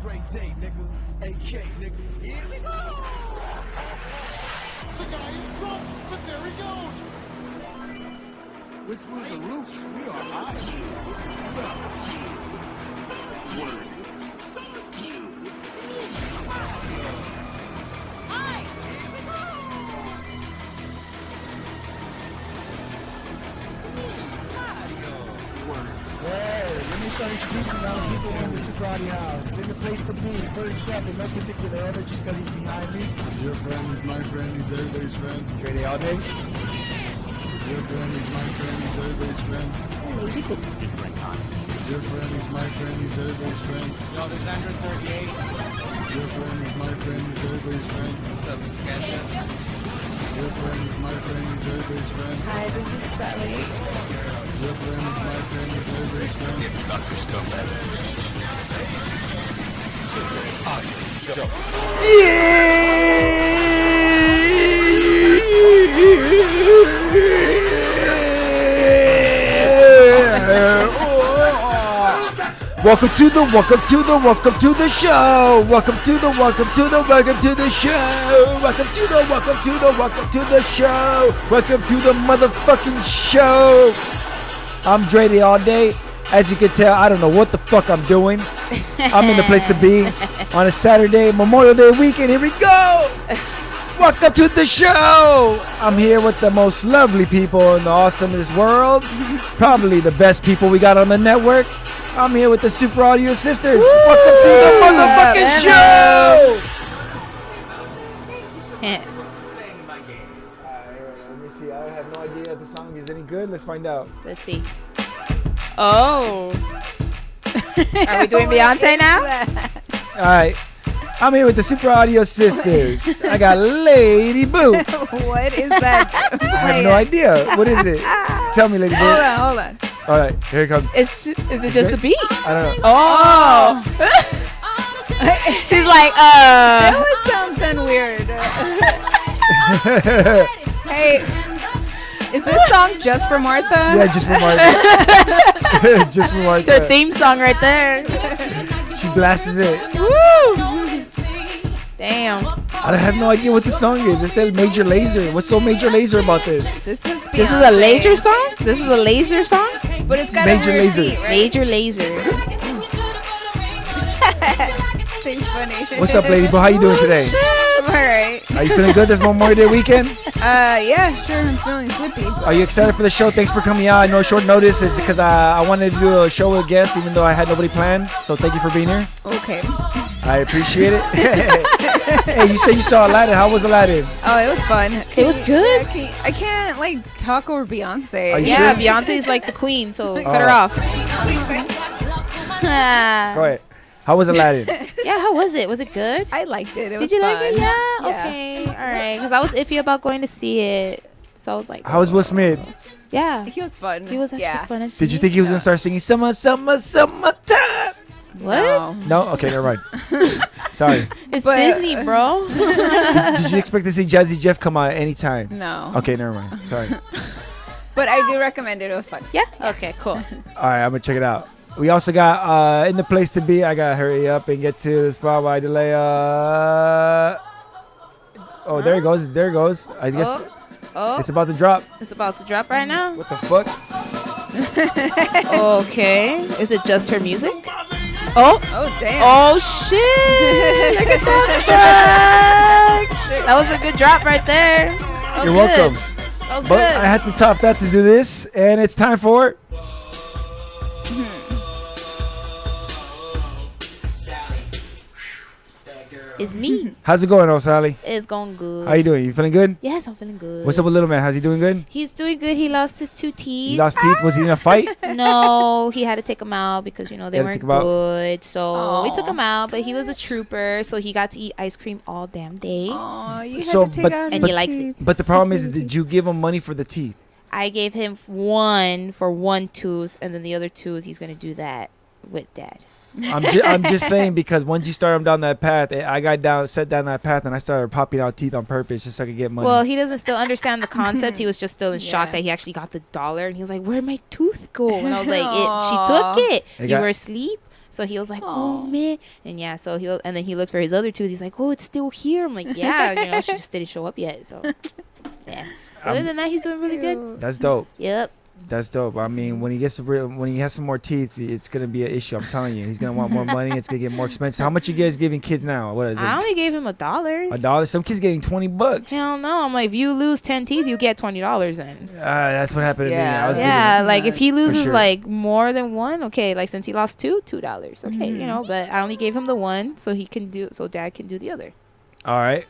great day, nigga. AK, nigga. Here we go. The guy is drunk, but there he goes. We're through the roof. We are high. Hey, let me start introducing now people in the Super Audio House. It's in the place to be. First step in no particular order, just because he's behind me. Your friend is my friend, he's everybody's friend. Trade all day. Your friend is my friend, he's everybody's friend. Your friend is my friend, he's everybody's friend. Yo, this is Andrew 38. Your friend is my friend, he's everybody's friend. What's up, Sketcha? Your friend is my friend, he's everybody's friend. Hi, this is Sally. Your friend is my friend, he's everybody's friend. It's Dr. Scumbag. Welcome to the show. Welcome to the show. Welcome to the show. Welcome to the motherfucking show. I'm Dre all day. As you can tell, I don't know what the fuck I'm doing. I'm in the place to be on a Saturday, Memorial Day weekend. Here we go. Welcome to the show. I'm here with the most lovely people in the awesomeness world. Probably the best people we got on the network. I'm here with the Super Audio Sisters. Woo! Welcome to the motherfucking show. Let me see. I have no idea if the song is any good. Let's find out. Let's see. Oh. Are we doing Beyonce now? All right. I'm here with the Super Audio Sisters. I got Lady Boo. What is that? I have no idea. What is it? Tell me, Lady Boo. Hold on. All right, here it comes. Is it just the beat? I don't know. Oh. She's like, That would sound kind of weird. Hey, is this song just for Martha? Yeah, just for Martha. Just for it's her Martha. theme song right there. She blasts it. Woo! Damn. I have no idea what the song is. It says Major Lazer. What's so Major Lazer about this? This is Beyonce. This is a laser song? This is a laser song? But it's got Major a weird Lazer. beat, right? Major laser. Thing's funny. What's up, Lady Boo? How you doing today? I'm alright. Are you feeling good this Memorial Day weekend? Yeah, sure. I'm feeling sleepy. Are you excited for the show? Thanks for coming out. I know short notice is because I wanted to do a show with guests even though I had nobody planned. So thank you for being here. Okay. I appreciate it. Hey, you said you saw Aladdin. How was Aladdin? Oh, it was fun. It was good. I can't like talk over Beyonce. Are you Yeah, sure? Beyonce's like the queen, so cut her off. Go ahead. How was Aladdin? Yeah, how was it? Was it good? I liked it. It Did was you fun. like it? Yeah. Okay. All right. Because I was iffy about going to see it, so I was like, How was Will Smith? yeah, He was fun. he was actually yeah. fun. Did you think he was gonna start singing "Summer, Summer, Summertime"? What? No. No. Okay, never mind. Sorry. It's But- Disney, bro. Did you expect to see Jazzy Jeff come out anytime? No. Okay, never mind. Sorry. But I do recommend it. It was fun. Yeah. Okay. Cool. All right, I'm gonna check it out. We also got in the place to be. I gotta hurry up and get to the spot while I delay. Oh, there it goes. There it goes. I guess Oh, it's about to drop. it's about to drop right now. What the fuck? Okay. Is it just her music? Oh. Oh damn. Oh shit! Look at that. That was a good drop right there. That was You're good. welcome. That was But good. I had to top that to do this, and it's time for. It's me. How's it going, Sally? It's going good. How you doing? You feeling good? Yes, I'm feeling good. What's up with little man? How's he doing good? He's doing good. He lost his 2 teeth. He lost teeth. Was he in a fight? No, he had to take him out because they Had to weren't take 'em out? good. So we Aw. took him out, but he was a trooper, so he got to eat ice cream all damn day. Aw, you had So, to take but- out And his he likes teeth. But the problem is, did you give him money for the teeth? I gave him one for one tooth, and then the other tooth he's gonna do that with dad. I'm just saying because once you start him down that path, I got set down that path and I started popping out teeth on purpose just so I could get money. Well, he doesn't still understand the concept. He was just still in shock Yeah. that he actually got the dollar, and he was like, "Where'd my tooth go?" And I was like, Aw. "She took it. It You got- were asleep." So he was like, oh man, and yeah, so then he looked for his other tooth. He's like, oh, it's still here. I'm like, yeah, she just didn't show up yet. So yeah. Other than that, he's doing really good. That's dope. Yep. That's dope. I mean, when he has some more teeth, it's gonna be an issue. I'm telling you, he's gonna want more money. It's gonna get more expensive. How much you guys giving kids now? What is it? I only gave him $1. $1? Some kids getting $20. Hell no! I'm like, if you lose 10 teeth, you get $20 then. That's what happened to me. I was Like if he loses sure. like more than one, okay. Like since he lost $2. Okay, But I only gave him the one, so Dad can do the other. All right.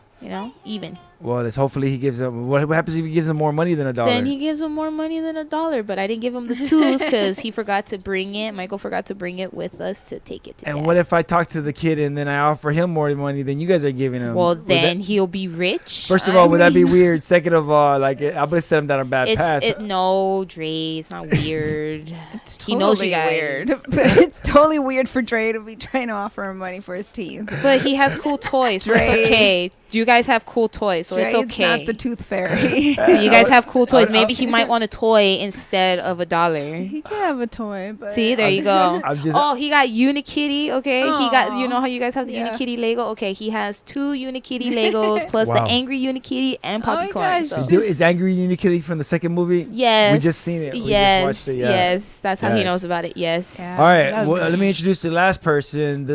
Even. Well, hopefully he gives him. What happens if he gives him more money than $1? Then he gives him more money than $1. But I didn't give him the tooth because he forgot to bring it. Michael forgot to bring it with us to take it to And Dad. what if I talk to the kid and then I offer him more money than you guys are giving him? Well, then he'll be rich. First of all, would that be weird? Second of all, like I'm gonna set him down a bad path. No, Dre, it's not weird. It's He knows you guys. weird. It's totally weird for Dre to be trying to offer him money for his teeth. But he has cool toys, so it's Dre. okay. You guys have cool toys, so it's Dre's okay. not the tooth fairy. You guys have cool toys. Maybe he might want a toy instead of $1. He can have a toy, but See, there you go. I'm just- He got Unikitty. Okay, he got. Aw. You know how you guys have the Yeah. Unikitty Lego. Okay, he has 2 Unikitty Legos plus Wow. the Angry Unikitty and Oh my Poppy Corn. gosh. So. Is Angry Unikitty from the second movie? Yes, We just seen it. We just Yes, watched it, yeah. yes, that's how he Yes. knows about it. Yes. Yeah, All right, that was good. let me introduce the last person.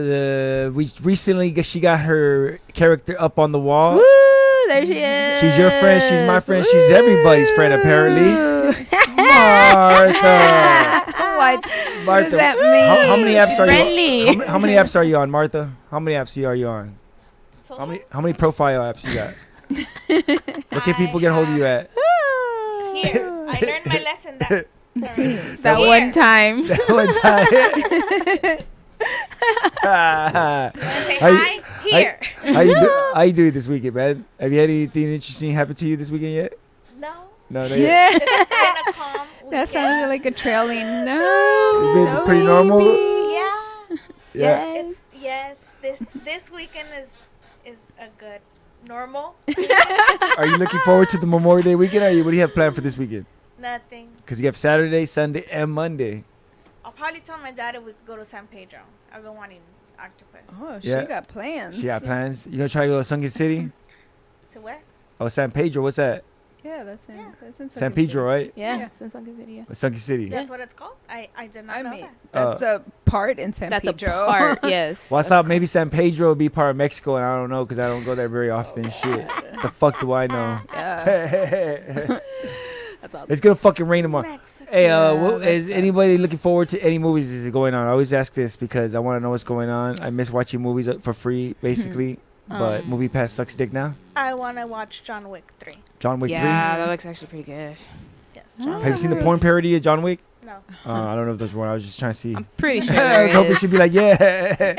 We recently she got her character up on the wall. Woo! There she is. She's your friend. She's my friend. She's everybody's friend apparently. Martha. What? Martha. does that mean? How many apps are friendly. you? How many apps are you on, Martha? How many apps are you on? How many profile apps you got? Where can people get hold of you at? Here, I learned my lesson that That Here. one time. One time. say How you- hi here. How you doing this weekend, man? Have you had anything interesting happen to you this weekend yet? No, No, not yet. it's been a calm That weekend. sounded like a trailing. It's No. been pretty normal. Yeah, Yeah. yes. This weekend is a good normal. Are you looking forward to the Memorial Day weekend? What do you have planned for this weekend? Nothing. Because you have Saturday, Sunday, and Monday. I'll probably tell my dad if we could go to San Pedro. I've been wanting octopus. Oh, Yeah. she got plans. She got plans. You gonna try to go to Sunken City? To where? Oh, San Pedro. What's that? Yeah, that's in. Yeah. That's in San Pedro, right? Yeah, Yeah. since Sunken City. Yeah. Sunken City. That's what it's called. I did not I know mean, that. that's a part in San That's Pedro. a part. Yes. Well, I That's thought maybe San Pedro would be part of Mexico, and I don't know because I don't go there very often. Shit. The fuck do I know? Yeah. That's awesome. It's gonna fucking rain tomorrow. Mexico. Hey, Yeah, what, that is sucks. anybody looking forward to any movies is going on? I always ask this because I want to know what's going on. I miss watching movies for free, basically. But Movie Pass sucks dick now. I want to watch John Wick 3. John Wick Yeah, that looks actually pretty good. Yes. 3. Have you seen the porn parody of John Wick? No. I don't know if there's one. I was just trying to see. I'm pretty sure. I there was hoping is. she'd be like, yeah.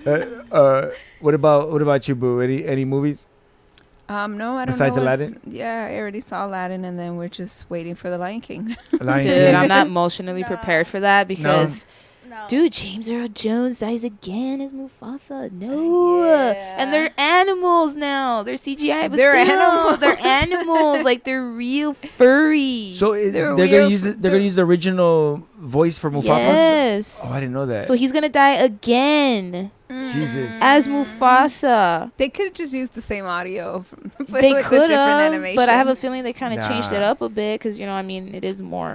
No. What about you, Boo? Any movies? No, I don't Besides know. Aladdin? Yeah, I already saw Aladdin, and then we're just waiting for the Lion King. Lion Dude, King? I'm not emotionally No. prepared for that because, No. dude, James Earl Jones dies again as Mufasa. No, Yeah. and they're animals now. They're CGI, but They're still, animals. They're animals. Like they're real furry. So They're they're gonna real use f- they're gonna use the original voice for Mufasa? yes. Oh, I didn't know that. So he's gonna die again Jesus. as Mufasa. They could have just used the same audio. But They with a could different have, animation. but I have a feeling they kind of changed it Nah. up a bit because I mean, it is more.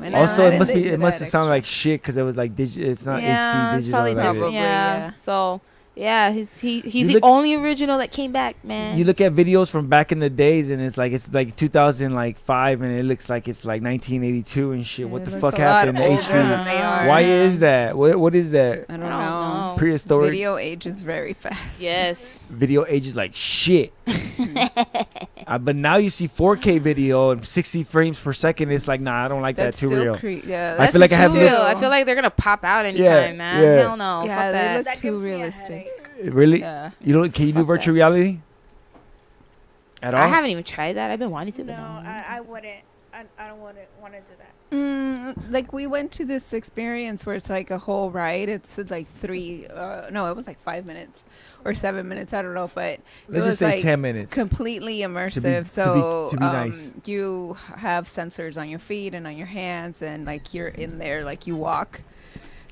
And Also, Aladdin, it must they be it did must that have sounded extra. like shit because it was like it's not Yeah, HD it's digital. probably like different. Probably, Yeah. yeah. So yeah, he's You the look- only original that came back, man. You look at videos from back in the days and it's like 2005 and it looks like it's like 1982 and shit. Yeah, what they the look fuck a lot happened? older HD. than they are. Why is that? What is that? I don't I don't know. know. Prehistoric Video ages very fast. Yes. video ages like shit. But now you see 4K video and 60 frames per second. It's like, nah, I don't like That's that. Too still real. yeah, I feel like I have too look- real. I feel like they're gonna pop out anytime, man. yeah. Hell no. Yeah, Fuck they that. look That too gives me a realistic. headache. Really? Yeah. You don't? Can you do Fuck virtual that. reality? At all? I haven't even tried that. I've been wanting to, but No, no. I wouldn't. I don't want to do that. Like we went to this experience where it's like a whole ride. It's like it was like 5 minutes or 7 minutes. I don't know, but Let's it was just say like 10 minutes. completely immersive. to be nice. You have sensors on your feet and on your hands, and like you're in there, like you walk.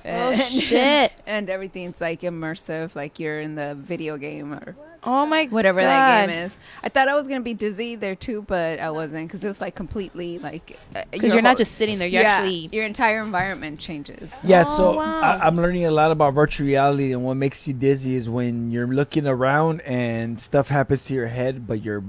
Oh shit! And everything's like immersive, like you're in the video game or Oh my whatever God. that game is. I thought I was gonna be dizzy there too, but I wasn't because it was like completely like Because you're not just sitting there. You're actually. your entire environment changes. Yeah, Oh, so wow. I'm learning a lot about virtual reality, and what makes you dizzy is when you're looking around and stuff happens to your head, but your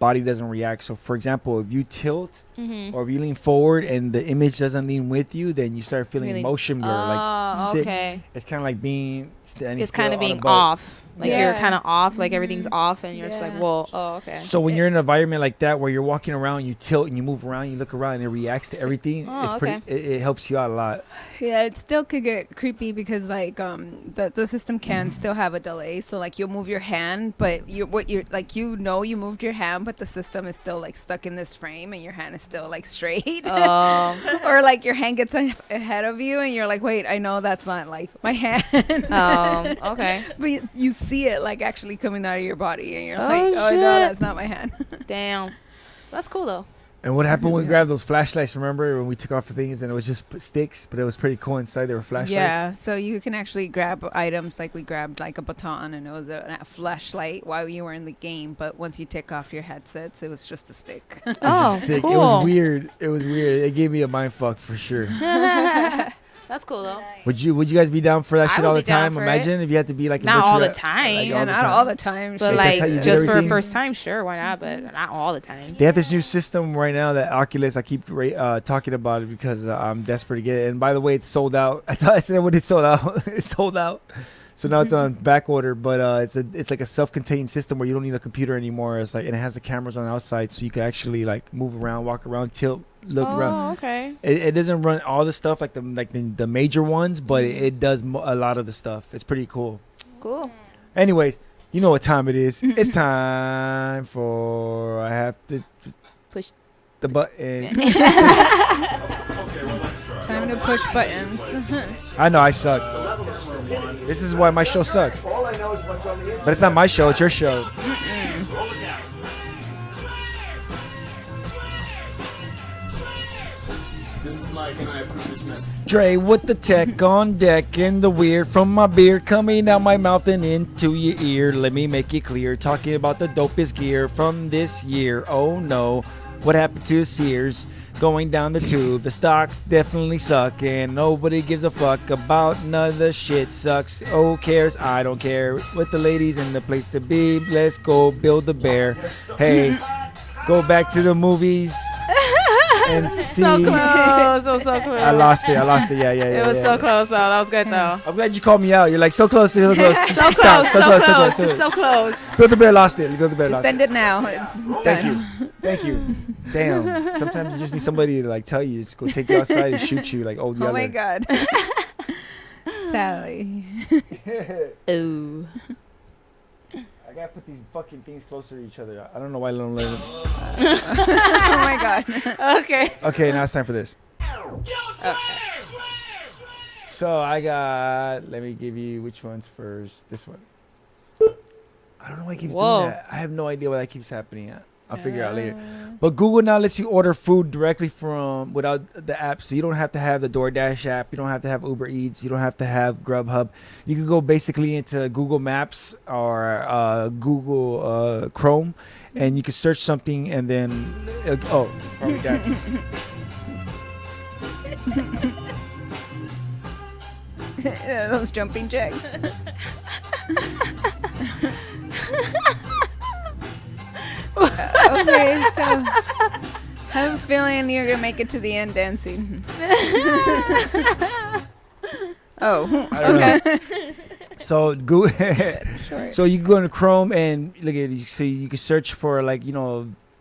body doesn't react. So, for example, if you tilt Mhm. or if you lean forward and the image doesn't lean with you, then you start feeling Really? motion blur. Like Oh, sit- okay. It's kind of like being standing. It's still kind of on a being boat. off. Like you're Yeah. kind of off. Like everything's off, and you're just like, Yeah. whoa. Oh, okay. So when you're in an environment like that where you're walking around, you tilt and you move around, you look around, and it reacts to everything. Oh, it's pretty. It helps you out a lot. Yeah, it still could get creepy because like the system can still have a delay. So like you'll move your hand, but you you moved your hand, but the system is still like stuck in this frame, and your hand is still like straight. Or like your hand gets ahead of you, and you're like, wait, I know that's not like my hand. Okay. But you see it like actually coming out of your body, and you're Oh, like, oh shit. no, that's not my hand. Damn. That's cool though. And what happened when we grabbed those flashlights? Remember when we took off the things and it was just sticks, but it was pretty cool inside. There were flashlights. Yeah, so you can actually grab items like we grabbed like a baton, and it was a flashlight while you were in the game. But once you take off your headsets, it was just a stick. It was Oh, a stick. cool. It was weird. It was weird. It gave me a mind fuck for sure. That's cool though. Would you guys be down for that I shit would all the be down time? for Imagine if you had to be like in Not all virtual- the time. like, Yeah, not all the time. But shit. That's how you like do just for a everything? first time, sure, why not? But not all the time. They have this new system right now that Oculus. I keep talking about it because I'm desperate to get it. And by the way, it's sold out. I thought I said when it's sold out. It's sold out. So now it's on back order. But it's like a self-contained system where you don't need a computer anymore. It's like, and it has the cameras on the outside, so you can actually like move around, walk around, tilt, look around. Oh, okay. It doesn't run all the stuff like the major ones, but it does a lot of the stuff. It's pretty cool. Cool. Anyways, you know what time it is. It's time for I have to Push. the button. Time to push buttons. I know I suck. This is why my show sucks. But it's not my show, it's your show. This is Mike and I approve this message. Dre with the tech on deck and the weird from my beard coming out my mouth and into your ear. Let me make it clear, talking about the dopest gear from this year. Oh no, what happened to Sears? It's going down the tube. The stocks definitely suck and nobody gives a fuck about none of the shit sucks. Oh cares? I don't care. With the ladies in the place to be, let's go build a bear. Hey, go back to the movies and see. So close. It was so close. I lost it. Yeah. It was so close though. That was good though. I'm glad you called me out. You're like so close, so close. Just So stop. close, just so close. Build the bear lost it. Build the bear Just lost end it. it now. It's Thank done. you. Thank you. Damn. Sometimes you just need somebody to like tell you, just go take you outside and shoot you like old Oh Yeller. my god. Sally. Ooh. I gotta put these fucking things closer to each other. I don't know why I don't learn. Oh my god. Okay. Okay, now it's time for this. So I got. Let me give you which one's first. This one. I don't know why it keeps Whoa. doing that. I have no idea why that keeps happening. I'll figure it out later. But Google now lets you order food directly from without the app, so you don't have to have the DoorDash app. You don't have to have Uber Eats. You don't have to have Grubhub. You can go basically into Google Maps or Google Chrome, and you can search something, and then oh, it's probably dance. Those jumping jacks. Okay, so I have a feeling you're gonna make it to the end dancing. Oh, I don't know. So Google. short. So you can go into Chrome and look at it. So you can search for like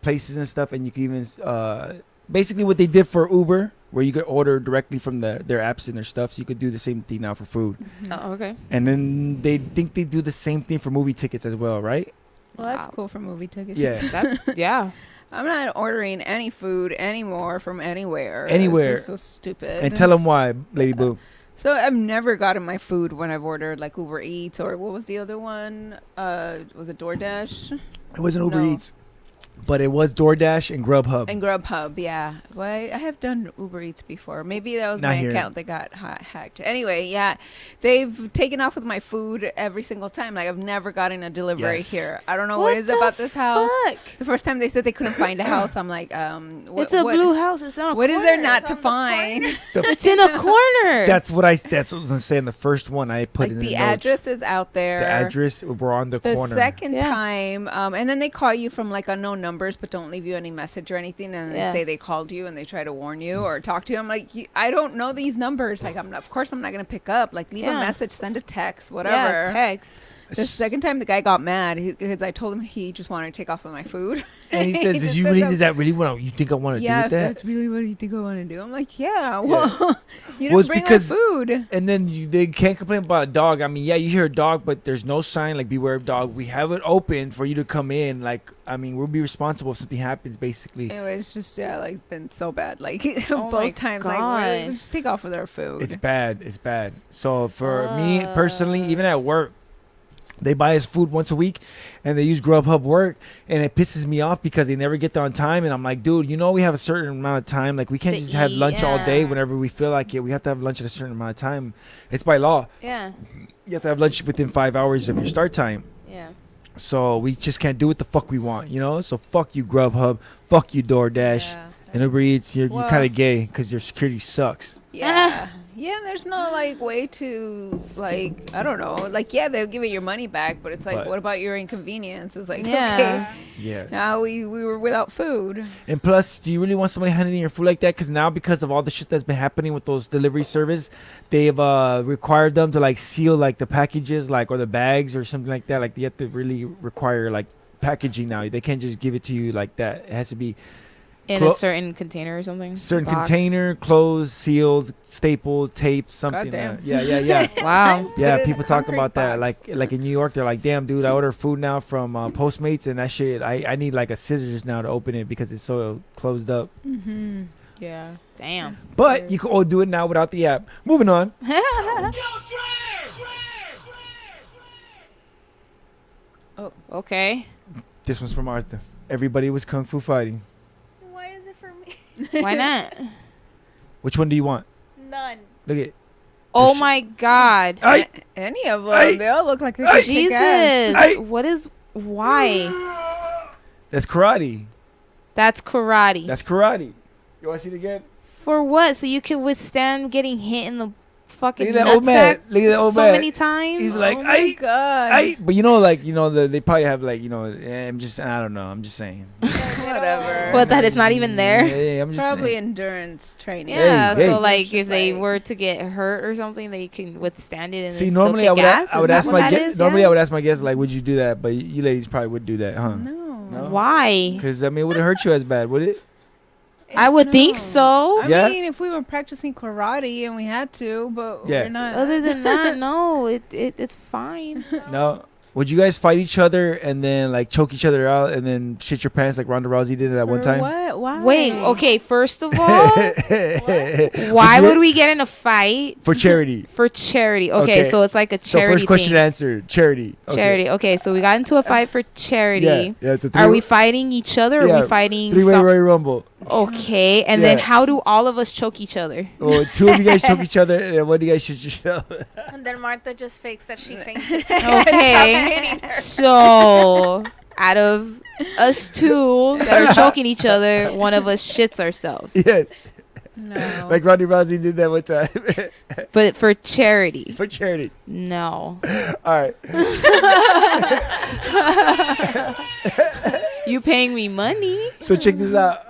places and stuff, and you can even basically what they did for Uber, where you could order directly from their apps and their stuff. So you could do the same thing now for food, Oh, okay. and then they think they do the same thing for movie tickets as well, right? Well, that's Wow. cool for movie tickets. Yeah. That's yeah. I'm not ordering any food anymore from anywhere. Anywhere. It's just so stupid. And tell them why, Lady Boo. So I've never gotten my food when I've ordered like Uber Eats or what was the other one? Was it DoorDash? It wasn't Uber No. Eats. But it was DoorDash and Grubhub. And Grubhub, yeah. Well, I have done Uber Eats before. Maybe that was Not my here. account that got hacked. Anyway, yeah, they've taken off with my food every single time. Like I've never gotten a delivery Yes. here. I don't know what is the about this house. fuck? The first time they said they couldn't find a house, I'm like, It's a blue house. It's not a What is corner. there not It's to on the find? It's in a corner. That's what I was gonna say in the first one. I put Like in the the notes. address is out there. The address, we're on the The corner. second Yeah. time, and then they call you from like unknown numbers, but don't leave you any message or anything, and Yeah. they say they called you and they try to warn you or talk to you. I'm like, I don't know these numbers. Like, of course I'm not gonna pick up. Like, leave a Yeah. message, send a text, whatever. Yeah, text. The second time, the guy got mad because I told him he just wanted to take off with my food. And he says, just "Does says that really what you think I want to yeah, do if with that?" that's really what you think I want to do. I'm like, yeah, well, you Well, didn't it's bring our because- food. And then they can't complain about a dog. I mean, yeah, you hear a dog, but there's no sign like beware of dog. We have it open for you to come in. Like, I mean, we'll be responsible if something happens, basically. It was just like been so bad. Like Oh my both times, like really, God. just take off with our food. It's bad. It's bad. So for me personally, even at work, they buy us food once a week, and they use Grubhub work, and it pisses me off because they never get there on time. And I'm like, dude, you know we have a certain amount of time. Like we can't To just have eat, lunch all day yeah. whenever we feel like it. We have to have lunch at a certain amount of time. It's by law. Yeah. You have to have lunch within 5 hours of your start time. Yeah. So we just can't do what the fuck we want, you know? So fuck you, Grubhub. Fuck you, DoorDash. Yeah. And Uber Eats, you're Well- kind of gay because your security sucks. Yeah. Yeah, there's no like way to like I don't know. Like yeah, they'll give it your money back, but it's like But- what about your inconvenience? It's like Yeah. okay. Yeah. Now we were without food. And plus, do you really want somebody handling your food like that? Because now, because of all the shit that's been happening with those delivery service, they've required them to like seal like the packages, like or the bags or something like that. Like they have to really require like packaging now. They can't just give it to you like that. It has to be In a certain container or something. certain Box. container, closed, sealed, stapled, taped, something. Goddamn. Yeah. Wow. Put Yeah, it in people a talk concrete about that. box. Like in New York, they're like, "Damn, dude, I order food now from Postmates, and that shit, I need like a scissors now to open it because it's so closed up." Mm-hmm. Yeah. Damn. But you can all do it now without the app. Moving on. Okay. This one's from Arthur. Everybody was kung fu fighting. Why is it for me? Why not? Which one do you want? None. Look at. Oh my God. Ay, Any of them, Ay. they all look like they could kick ass. Jesus. Ay. What is. Why? that's karate. That's karate. That's karate. You want to see it again? For what? So you can withstand getting hit in the fucking Look at that old man. nutsack Look at that old so man. many times? He's like, Oh my "Ay, god. ay." But you know, like, you know, they probably have like, you know, I don't know. I'm just saying. Whatever. What, that is not even there? Yeah, I'm just Probably saying. endurance training. Yeah, Hey, so hey. like It's if just they like- were to get hurt or something, they can withstand it and See, then normally still I kick would, ass? I would Is ask that my what that guest. is? Normally Yeah? I would ask my guests like, would you do that? But you ladies probably would do that, huh? No. No? Why? Because I mean, it wouldn't hurt you as bad, would it? I would think No. so. I Yeah? mean, if we were practicing karate and we had to, but Yeah. we're not. Other than that, no, it's fine. No. Would you guys fight each other and then like choke each other out and then shit your pants like Ronda Rousey did at one For time? What? Why? Wait, okay, first of all, why would we get in a fight For charity. for charity? Okay, Okay. so it's like a So charity first question thing. answered. Charity. Okay. Charity. Okay, so we got into a fight for charity. Yeah. Yeah. It's a Are we fighting each other or Yeah, are we fighting three-way some- Royal Rumble? Okay, and then Yeah. how do all of us choke each other? Well, two of you guys choke each other and then one of you guys shit yourself. And then Martha just fakes that she fainted. Okay, so out of us two that are choking each other, one of us shits ourselves. Yes. No. Like Ronda Rousey did that one time. But for charity, For charity. no. All right. You paying me money? So check this out.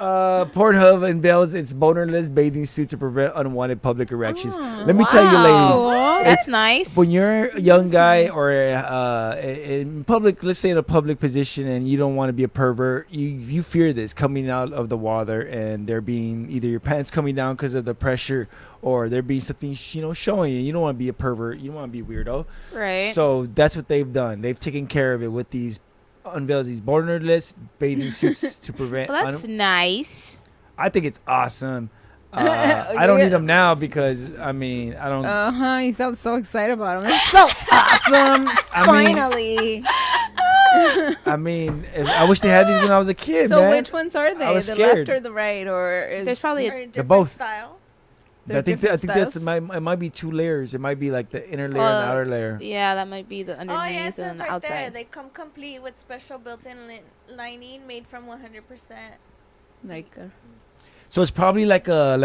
Pornhub unveils its bonerless bathing suit to prevent unwanted public erections. Let me tell you, ladies. Wow, that's nice. When you're a young guy or in public, let's say in a public position, and you don't want to be a pervert, you fear this coming out of the water, and there being either your pants coming down because of the pressure, or there being something showing you. You don't want to be a pervert. You don't want to be a weirdo. Right. So that's what they've done. They've taken care of it with these unveils these bonerless bathing suits to prevent. Well, that's nice. I think it's awesome. I don't need them now because I mean I don't. You sound so excited about them. They're so awesome. Finally. I mean, I wish they had these when I was a kid, So man. which ones are they? was The scared. left or the right, or is There's probably Or a, in different both. styles. they're I think different that's styles? it might be 2 layers. It might be like the inner layer and the outer layer. yeah, that might be the Oh yeah, it underneath and says then the right there. outside. They come complete with special built-in lining made from 100%. Like, So it's probably like a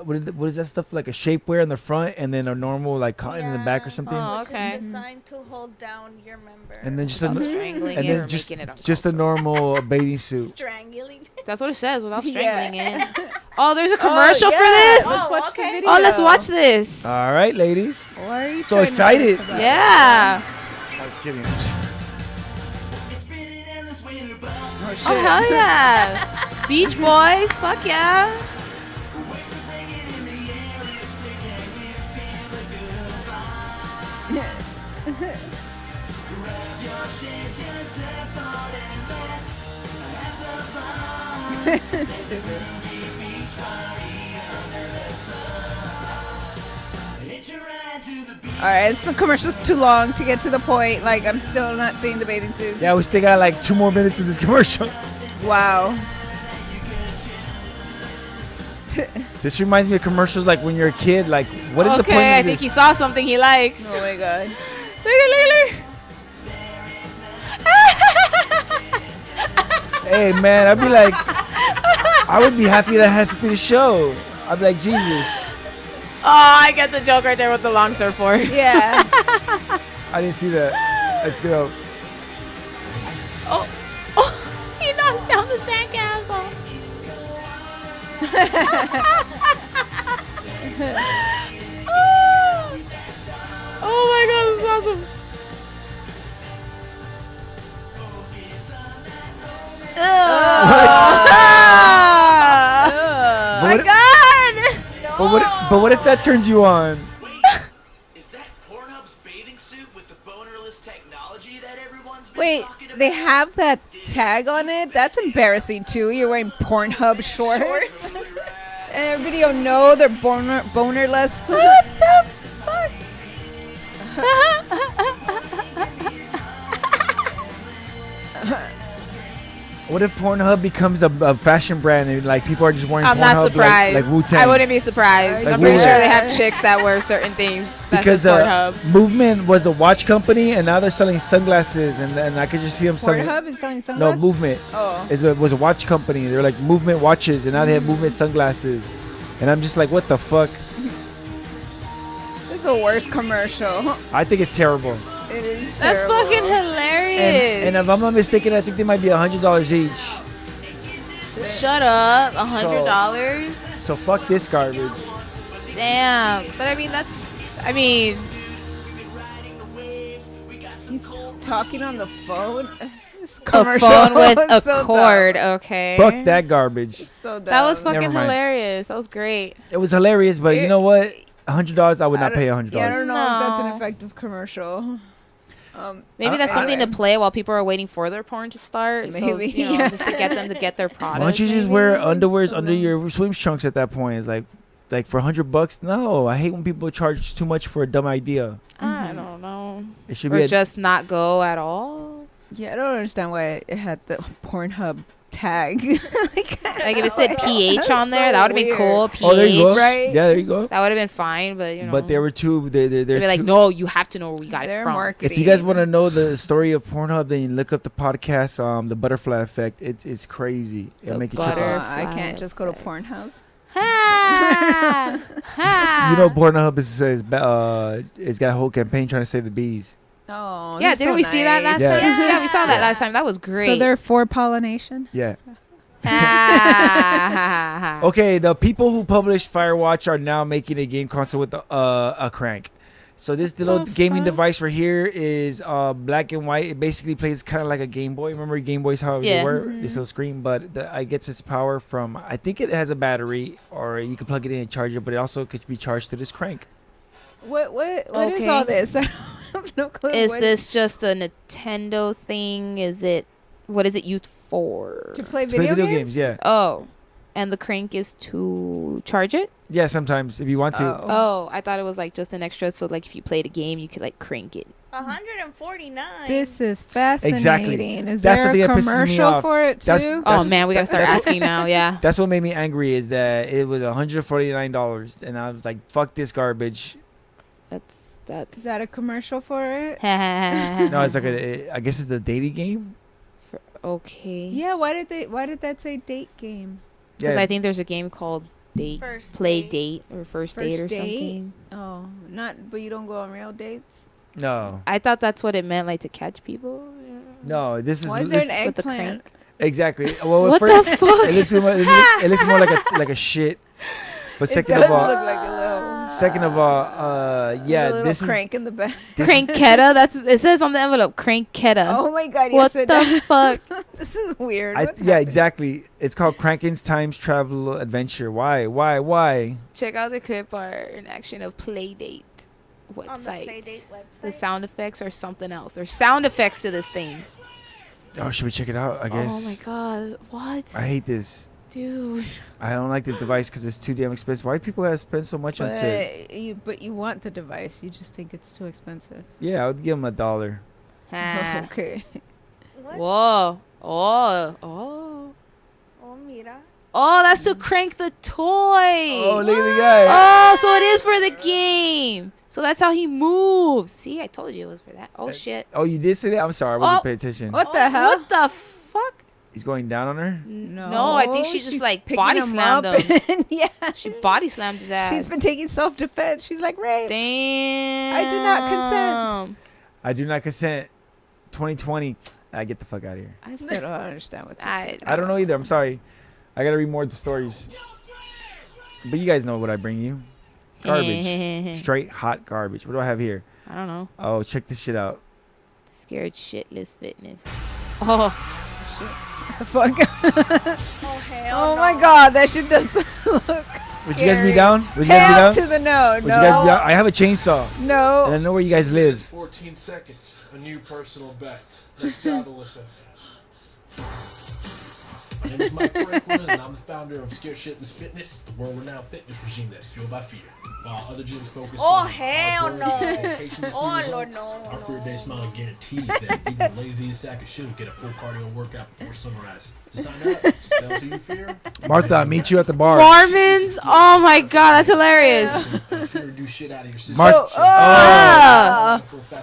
what is that stuff, like a shapewear in the front and then a normal like cotton in the back or something. Oh, Which okay. is designed to hold down your member. And then just Without a, strangling and it or then just making it just a normal bathing suit. strangling. That's what it says without Yeah. strangling it. Oh, there's a commercial for yeah, this. Let's Oh, watch okay. the video. Oh, let's watch this. All right, ladies. Why are you So trying to excited. talk about Yeah. I was kidding. Oh hell yeah. Beach Boys. Fuck yeah. All right, the commercial's too long to get to the point. Like, I'm still not seeing the bathing suit. Yeah, we still got like 2 more minutes of this commercial. Wow. This reminds me of commercials like when you're a kid. Like, what is the point Okay, of I think this? he saw something he likes. Oh my god. Look. Hey man, I'd be like, I would be happy that has to do the show. I'd be like, Jesus, Oh, I get the joke right there with the long surfboard. Yeah. I didn't see that. Let's go. Oh, he knocked down the sandcastle. Oh my god, this is awesome. Ah! Ugh. But My what, god! but what if that turns you on? Is that Pornhub's bathing suit with the bonerless technology that everyone's been Wait, talking about? they have that tag on it? That's embarrassing too. You're wearing Pornhub shorts. Everybody will know they're bonerless. What the fuck? What if Pornhub becomes a fashion brand and like people are just wearing I'm Pornhub not surprised. like Wu-Tang? I wouldn't be surprised. Like I'm pretty Wu-Tang. sure they have chicks that wear certain things. That's Because just Pornhub. Movement was a watch company and now they're selling sunglasses and I could just see them selling. Pornhub is selling No, sunglasses? Movement Oh. was a watch company. They're like Movement watches and now they have Movement sunglasses. And I'm just like, what the fuck? This is the worst commercial. I think it's terrible. It is That's terrible. fucking hilarious. And if I'm not mistaken, I think they might be $100 each. Shut up. $100. So fuck this garbage. Damn. But I mean, He's talking on the phone. This a commercial phone with was a so dumb. cord. Okay. Fuck that garbage. So dumb. That was fucking Never mind. hilarious. That was great. It was hilarious, but you It- know what? $100, I would not don't- pay $100. Yeah, I don't know if that's an No. effective commercial. Maybe that's I- something to play while people are waiting for their porn to start. Maybe, so, you know, yeah. just to get them to get their product. Why don't you just maybe? wear underwears So under dumb. your swim trunks at that point? It's like for $100. No, I hate when people charge too much for a dumb idea. I don't know. It should Or be a, just not go at all. Yeah, I don't understand why it had the Pornhub tag. Like if it said PH on there, that would have been weird. cool. PH. oh, there you go. Right? Yeah, there you go. That would have been fine, but you know. But there were two. They're They'd be like, two- no, you have to know where we got Their it from. marketing. If you guys want to know the story of Pornhub, then you look up the podcast, the Butterfly Effect. It's crazy. It'll The make you Uh, trip. Butterfly I can't just go to effect. Pornhub. Ha! Ha! You know, Pornhub it's got a whole campaign trying to save the bees. Oh, Yeah, that's didn't so we see that last Yeah. time? Yeah, we saw that Yeah. last time. That was great. So they're for pollination. Yeah. Ha! Okay, the people who published Firewatch are now making a game console with a crank. So this little The gaming fuck? device right here is black and white. It basically plays kind of like a Game Boy. Remember Game Boys, how Yeah. they were? This little screen, but it gets its power from, I think it has a battery, or you can plug it in and charge it, but it also could be charged to this crank. What is Okay. all this? I have no clue. Is What- this just a Nintendo thing? What is it used for? to play To play video video games? games, yeah. Oh. And the crank is to charge it? Yeah, sometimes if you want to. Oh, I thought it was like just an extra. So like if you played a game, you could like crank it. 149. This is fascinating. Exactly. Is That's there the a thing that pisses me commercial off. for it too? That's- Oh man, we gotta start that's- asking now. Yeah. That's what made me angry is that it was $149, and I was like, "Fuck this garbage." That's. Is that a commercial for it? No, it's like I guess it's the dating game. Okay. Yeah. Why did that say date game? Because Yeah, I think there's a game called Date, First Play date. Date, or First Date or First date? something. Oh, but you don't go on real dates. no, I thought that's what it meant, like to catch people. no. This is Why is there this, an with the eggplant? crank. exactly. Well, What first, the fuck? it looks more like a shit. But It second does of all, look like a little. yeah, a little this is crank in the back. this is- Cranketta. That's it says on the envelope. Cranketta. Oh my god! what Yes, it the does. fuck? This is weird. yeah, What's happening? exactly. It's called Kranken's Times Travel Adventure. Why? Check out the clip art in action of Playdate On the website. Playdate website. The sound effects or something else. There's sound effects to this thing. Oh, should we check it out? I guess. Oh my god. What? I hate this. Dude. I don't like this device because it's too damn expensive. Why do people have to spend so much on shit? But you want the device. You just think it's too expensive. Yeah, I would give them $1. Ah. Okay. What? Whoa. Oh. Oh, mira. Oh, that's to crank the toy. Oh, look at the guy. Oh, so it is for the game. So that's how he moves. See, I told you it was for that. Oh shit. Oh, you did say that? I'm sorry. I wasn't Oh. paying attention. What the hell? What the fuck? He's going down on her? No, I think she she's just like picking body him slammed up him. and- yeah. She body slammed his ass. She's been taking self-defense. She's like, rape. Damn. I do not consent. I do not consent. 2020. I get the fuck out of here. I still don't understand what this is. I don't know either. I'm sorry. I got to read more of the stories. But you guys know what I bring you. Garbage. Straight hot garbage. What do I have here? I don't know. Oh, check this shit out. Scared shitless fitness. Oh, What the fuck? Oh, hell Oh no. my god, that shit does look Would you guys be scary. down? Would you guys be Hell down? to the no. Would you guys be No. down? I have a chainsaw. And I No. know where you guys live. 14 seconds, a new personal best. Let's job, Alyssa. My name is Mike Franklin, and I'm the founder of Scared Shitless Fitness, the world-renowned fitness regime that's fueled by fear. While other gyms focus Oh, on hell hard work no. and dedication to see Oh, results, no, our no. fear-based model guarantees that even the laziest sack of shit will get a full cardio workout before sunrise. To sign up, just tell us who you fear. Martha, I'll meet you at the bar. Mormons. Oh my god, that's hilarious. If you ever do shit out of your system, Mar- Ah.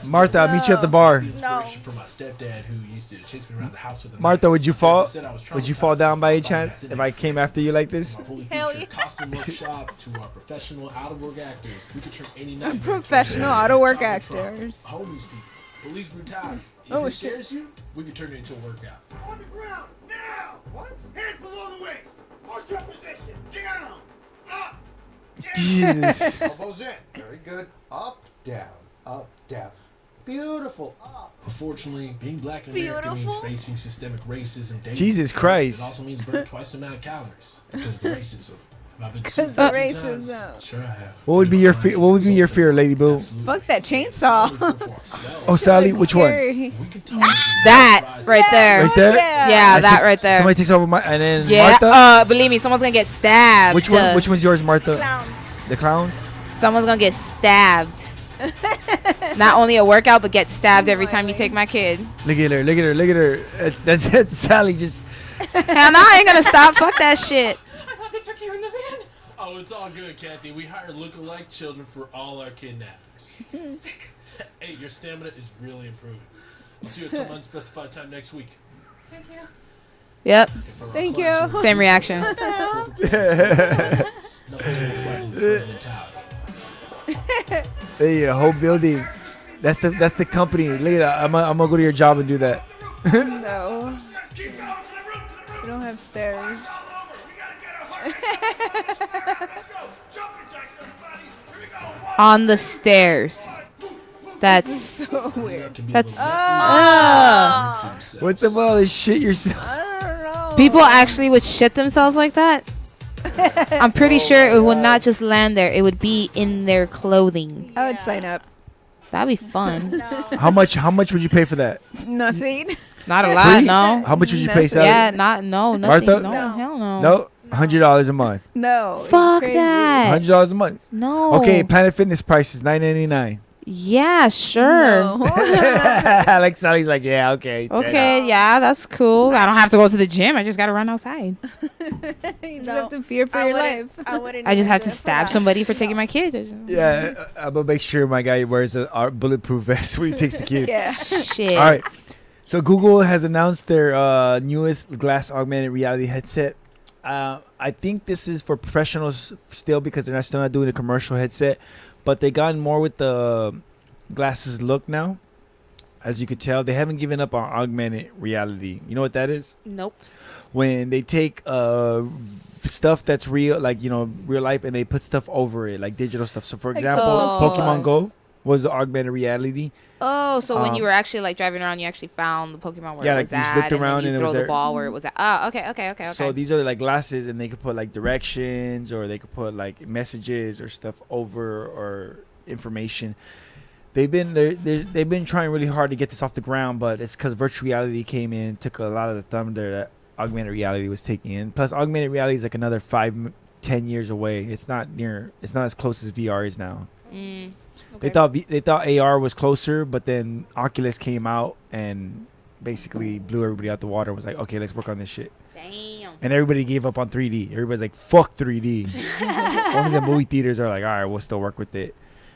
Martha, I'll meet you at the bar. The inspiration from my stepdad who used to chase me around the house with a Martha, knife. would you fall? Instead, I was Would you fall traumatized down by any by chance my if I came after you like this? From our fully Hell featured yeah. costume workshop to our professional out-of-work actors, we could turn any night into a Professional trauma out-of-work trauma. actors. Homeless people, police brutality. If Oh, it shit. scares you, we could turn it into a workout. On the ground, now! What? Hands below the waist. What's your position? Down, up, down. Jesus. Elbows in. Very good. Up, down. Beautiful. Up. Unfortunately, being black in America means Beautiful. facing systemic racism daily. Jesus Christ. It also means burning twice the amount of calories because of the racism. Have I been 'Cause sued the 15 times? racism. Sure I have. What would be your fear? What would be your fear, Lady Boo? Absolutely. Fuck that chainsaw. Only for ourselves. Oh, Sally, which one? Scary. We can talk That right there. Right there? Yeah, I that took- right there. Somebody takes over my and then Yeah. Martha. Believe me, someone's gonna get stabbed. Which one? Which one's yours, Martha? Clowns. The clowns. Someone's gonna get stabbed. Not only a workout, but get stabbed every time you take my kid. Look at her. Look at her. Look at her. That's Sally. Just Hell no, I ain't gonna stop. Fuck that shit. Oh, it's all good, Kathy. We hire look-alike children for all our kidnappings. Hey, your stamina is really improving. I'll see you at some unspecified time next week. Yep. Thank you. Same reaction. hey, a whole building. That's the company. Look at that. I'm gonna go to your job and do that. No. Keep going to the roof, to the roof. We don't have stairs. It's all over. We gotta get a heart. Let's go. Jumping jacks, everybody. Here we go. One, On the stairs. That's. So weird. That's. What's up with all this shit yourself? I don't know. People actually would shit themselves like that. I'm pretty sure it would not just land there. It would be in their clothing. I would sign up. That'd be fun. How much would you pay for that? Nothing. Not a lot, Free? no. How much would you pay, Nothing. Sally? Yeah, not no, nothing. Martha? No, hell no. No. $100 a month. No. you're Fuck crazy. that. $100 a month. No. Okay, Planet Fitness price is $9.99. Yeah, sure. No. Like Sally's like, yeah, okay. Okay, yeah, that's cool. I don't have to go to the gym. I just gotta run outside. You just No, have to fear for I your wouldn't- life. I wouldn't. I just even have do to it for stab that. somebody for taking my kids. Yeah, I'm gonna make sure my guy wears a bulletproof vest when he takes the kid. Yeah. Shit. All right. So Google has announced their newest glass augmented reality headset. I think this is for professionals still because they're still not doing a commercial headset, but they gotten more with the glasses look now. As you could tell, they haven't given up on augmented reality. You know what that is? Nope. When they take stuff that's real, like real life, and they put stuff over it, like digital stuff. So for example, Pokemon Go was augmented reality. Oh, so when you were actually like driving around, you actually found the Pokemon where Yeah, it like was you just at, looked and around then and you it throw was the there. ball where it was at. Oh, okay. So these are like glasses, and they could put like directions, or they could put like messages or stuff over, or information. They've been trying really hard to get this off the ground, but it's because virtual reality came in, took a lot of the thunder that augmented reality was taking in. Plus, augmented reality is like another 5-10 years away. It's not as close as VR is now. They thought AR was closer, but then Oculus came out and basically blew everybody out the water. Was like, okay, let's work on this shit. Damn. And everybody gave up on 3D. Everybody's like, fuck 3D. Only the movie theaters are like, all right, we'll still work with it.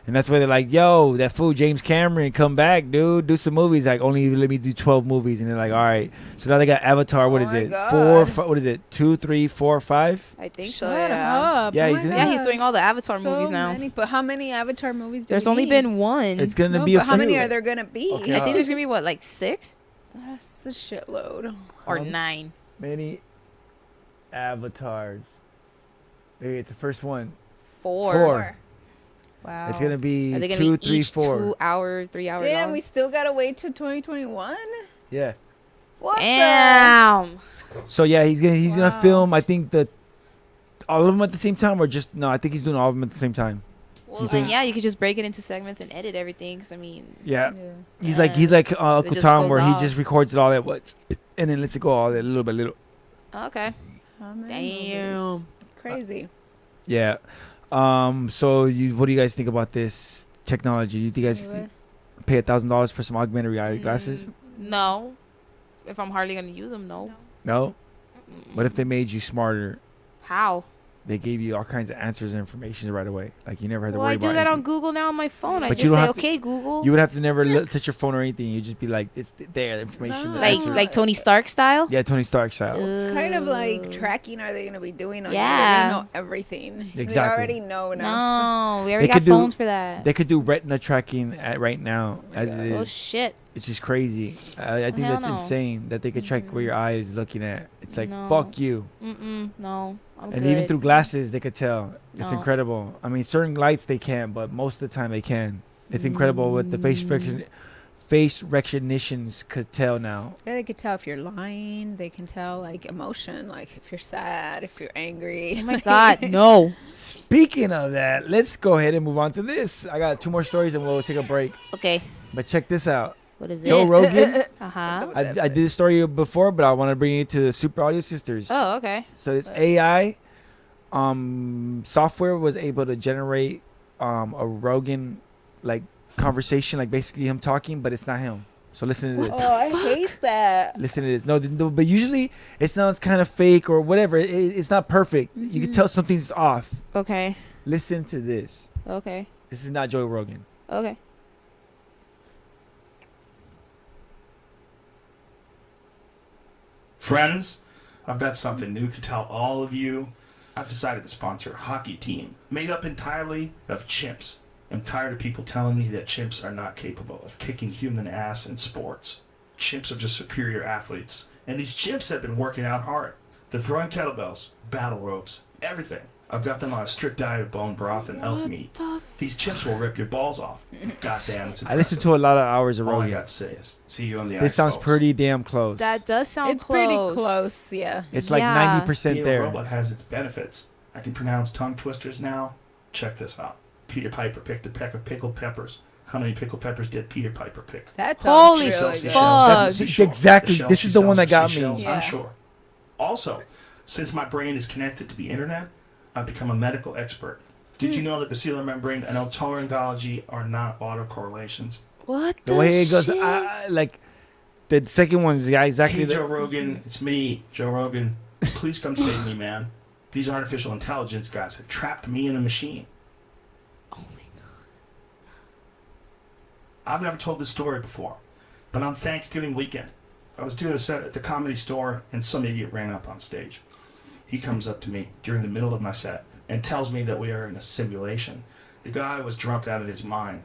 And that's why they're like, yo, that fool James Cameron, come back, dude. Do some movies. Like, only let me do 12 movies. And they're like, all right. So now they got Avatar. What is my it? God. What is it? 2, 3, 4, 5? I think so. Shut Yeah. up. Yeah, Oh he's my in- Yeah, he's God. doing all the Avatar So movies now. many. But how many Avatar movies do There's we only need? been one. It's going to No, be a but few. how many are there gonna be? Okay. I think there's gonna be what, like 6 That's a shitload. or 9. Many avatars. Maybe it's the first one. 4. 4. Wow. It's going to be Are they gonna 2, be 3, each 4. 2 hours, 3 hours Damn, long? we still gotta wait till 2021. Yeah. What? Damn. So yeah, he's gonna Wow. film. I think all of them at the same time, or just no. I think he's doing all of them at the same time. Well, He's then doing- yeah, you could just break it into segments and edit everything. 'Cause I mean, Yeah. The? He's Yeah. like It Uncle just Tom, goes where he off. just records it all at once, and then lets it go all at little by little. okay. How many movies? Damn. Crazy. Yeah. So what do you guys think about this technology? You think you guys Anyway. pay $1,000 for some augmented reality glasses? No. If I'm hardly gonna use them, no. No. Mm-mm. What if they made you smarter? How? They gave you all kinds of answers and information right away. Like you never had to Well, worry I do about that on anything. Google now on my phone. I But just you don't say, have to- okay, Google. You would have to never touch your phone or anything. You'd just be like, it's there, the information. the like answer. like Tony Stark style. Yeah, Tony Stark style. Kind of Ooh. like tracking are they going to be doing on you? Yeah. They know everything. They Exactly. already know enough. No, we already They got could do- phones for that. They could do retina tracking right now as it Oh is. shit. It's just crazy. I think Hell that's no. insane that they could track where your eye is looking at. It's like, No. fuck you. No. I'm And good. even through glasses, they could tell. It's No. incredible. I mean, certain lights they can't, but most of the time they can. It's incredible what the face recognitions could tell now. Yeah, they could tell if you're lying. They can tell like emotion, like if you're sad, if you're angry. Oh my god, no. Speaking of that, let's go ahead and move on to this. I got 2 more stories and we'll take a break. Okay. But check this out. What is this? Joe Rogan. Uh-huh. I did this story before, but I want to bring it to the Super Audio Sisters. Oh, okay. So this AI software was able to generate a Rogan like conversation, like basically him talking, but it's not him. So listen to this. Oh, I hate that. Listen to this. No, but usually it sounds kind of fake or whatever. It's not perfect. You can tell something's off. Okay. Listen to this. Okay. This is not Joe Rogan. Okay. Friends, I've got something new to tell all of you. I've decided to sponsor a hockey team made up entirely of chimps. I'm tired of people telling me that chimps are not capable of kicking human ass in sports. Chimps are just superior athletes. And these chimps have been working out hard. They're throwing kettlebells, battle ropes, everything. I've got them on a strict diet of bone broth and elk meat. These chimps will rip your balls off. Goddamn, it's impressive. I listened to a lot of hours of All I Rogan. got to say is, see you on the ice. This sounds folks. pretty damn close. That does sound It's close. pretty close, yeah. It's like Yeah. 90% Being a there. robot has its benefits. I can pronounce tongue twisters now. Check this out. Peter Piper picked a peck of pickled peppers. How many pickled peppers did Peter Piper pick? That Holy sounds really Seashells, good. fuck. seashells, seashells, Exactly. seashells, This is the one that seashells, got me. seashells, Yeah. I'm sure. Also, Since my brain is connected to the internet, I've become a medical expert. Did you know that the cellular membrane and otolaryngology are not autocorrelations? What The way it goes, shit? like the second one is exactly Hey, Joe Rogan, it's me, Joe Rogan. Please come save me, man. These artificial intelligence guys have trapped me in a machine. Oh my god. I've never told this story before, but on Thanksgiving weekend, I was doing a set at the Comedy Store, and some idiot ran up on stage. He comes up to me during the middle of my set and tells me that we are in a simulation. The guy was drunk out of his mind.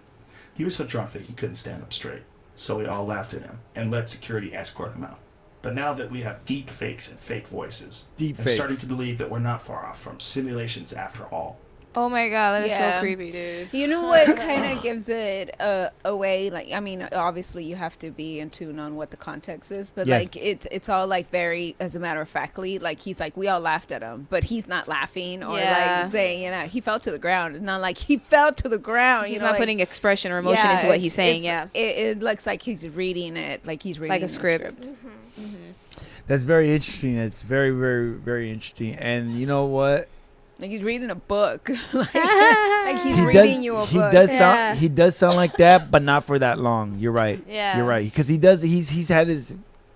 He was so drunk that he couldn't stand up straight. So we all laughed at him and let security escort him out. But now that we have deep fakes and fake voices, I'm starting to believe that we're not far off from simulations after all. Oh my god, that is Yeah. so creepy, dude. You know what kind of gives it away? Like, I mean, obviously you have to be in tune on what the context is, but Yes. like it's all like very, as a matter of factly, like he's like, we all laughed at him, but he's not laughing or Yeah. like saying, you know, he fell to the ground. It's not like he fell to the ground. He's you know, not like, putting expression or emotion into what he's saying. it's- it looks like he's reading it, like he's reading Like a script. That's very interesting. That's very, very, very interesting. And you know what? Like he's reading a book. like he's reading you a he book. does Yeah. sound he does sound like that, but not for that long. You're right. Yeah. You're right. Because he does he's had his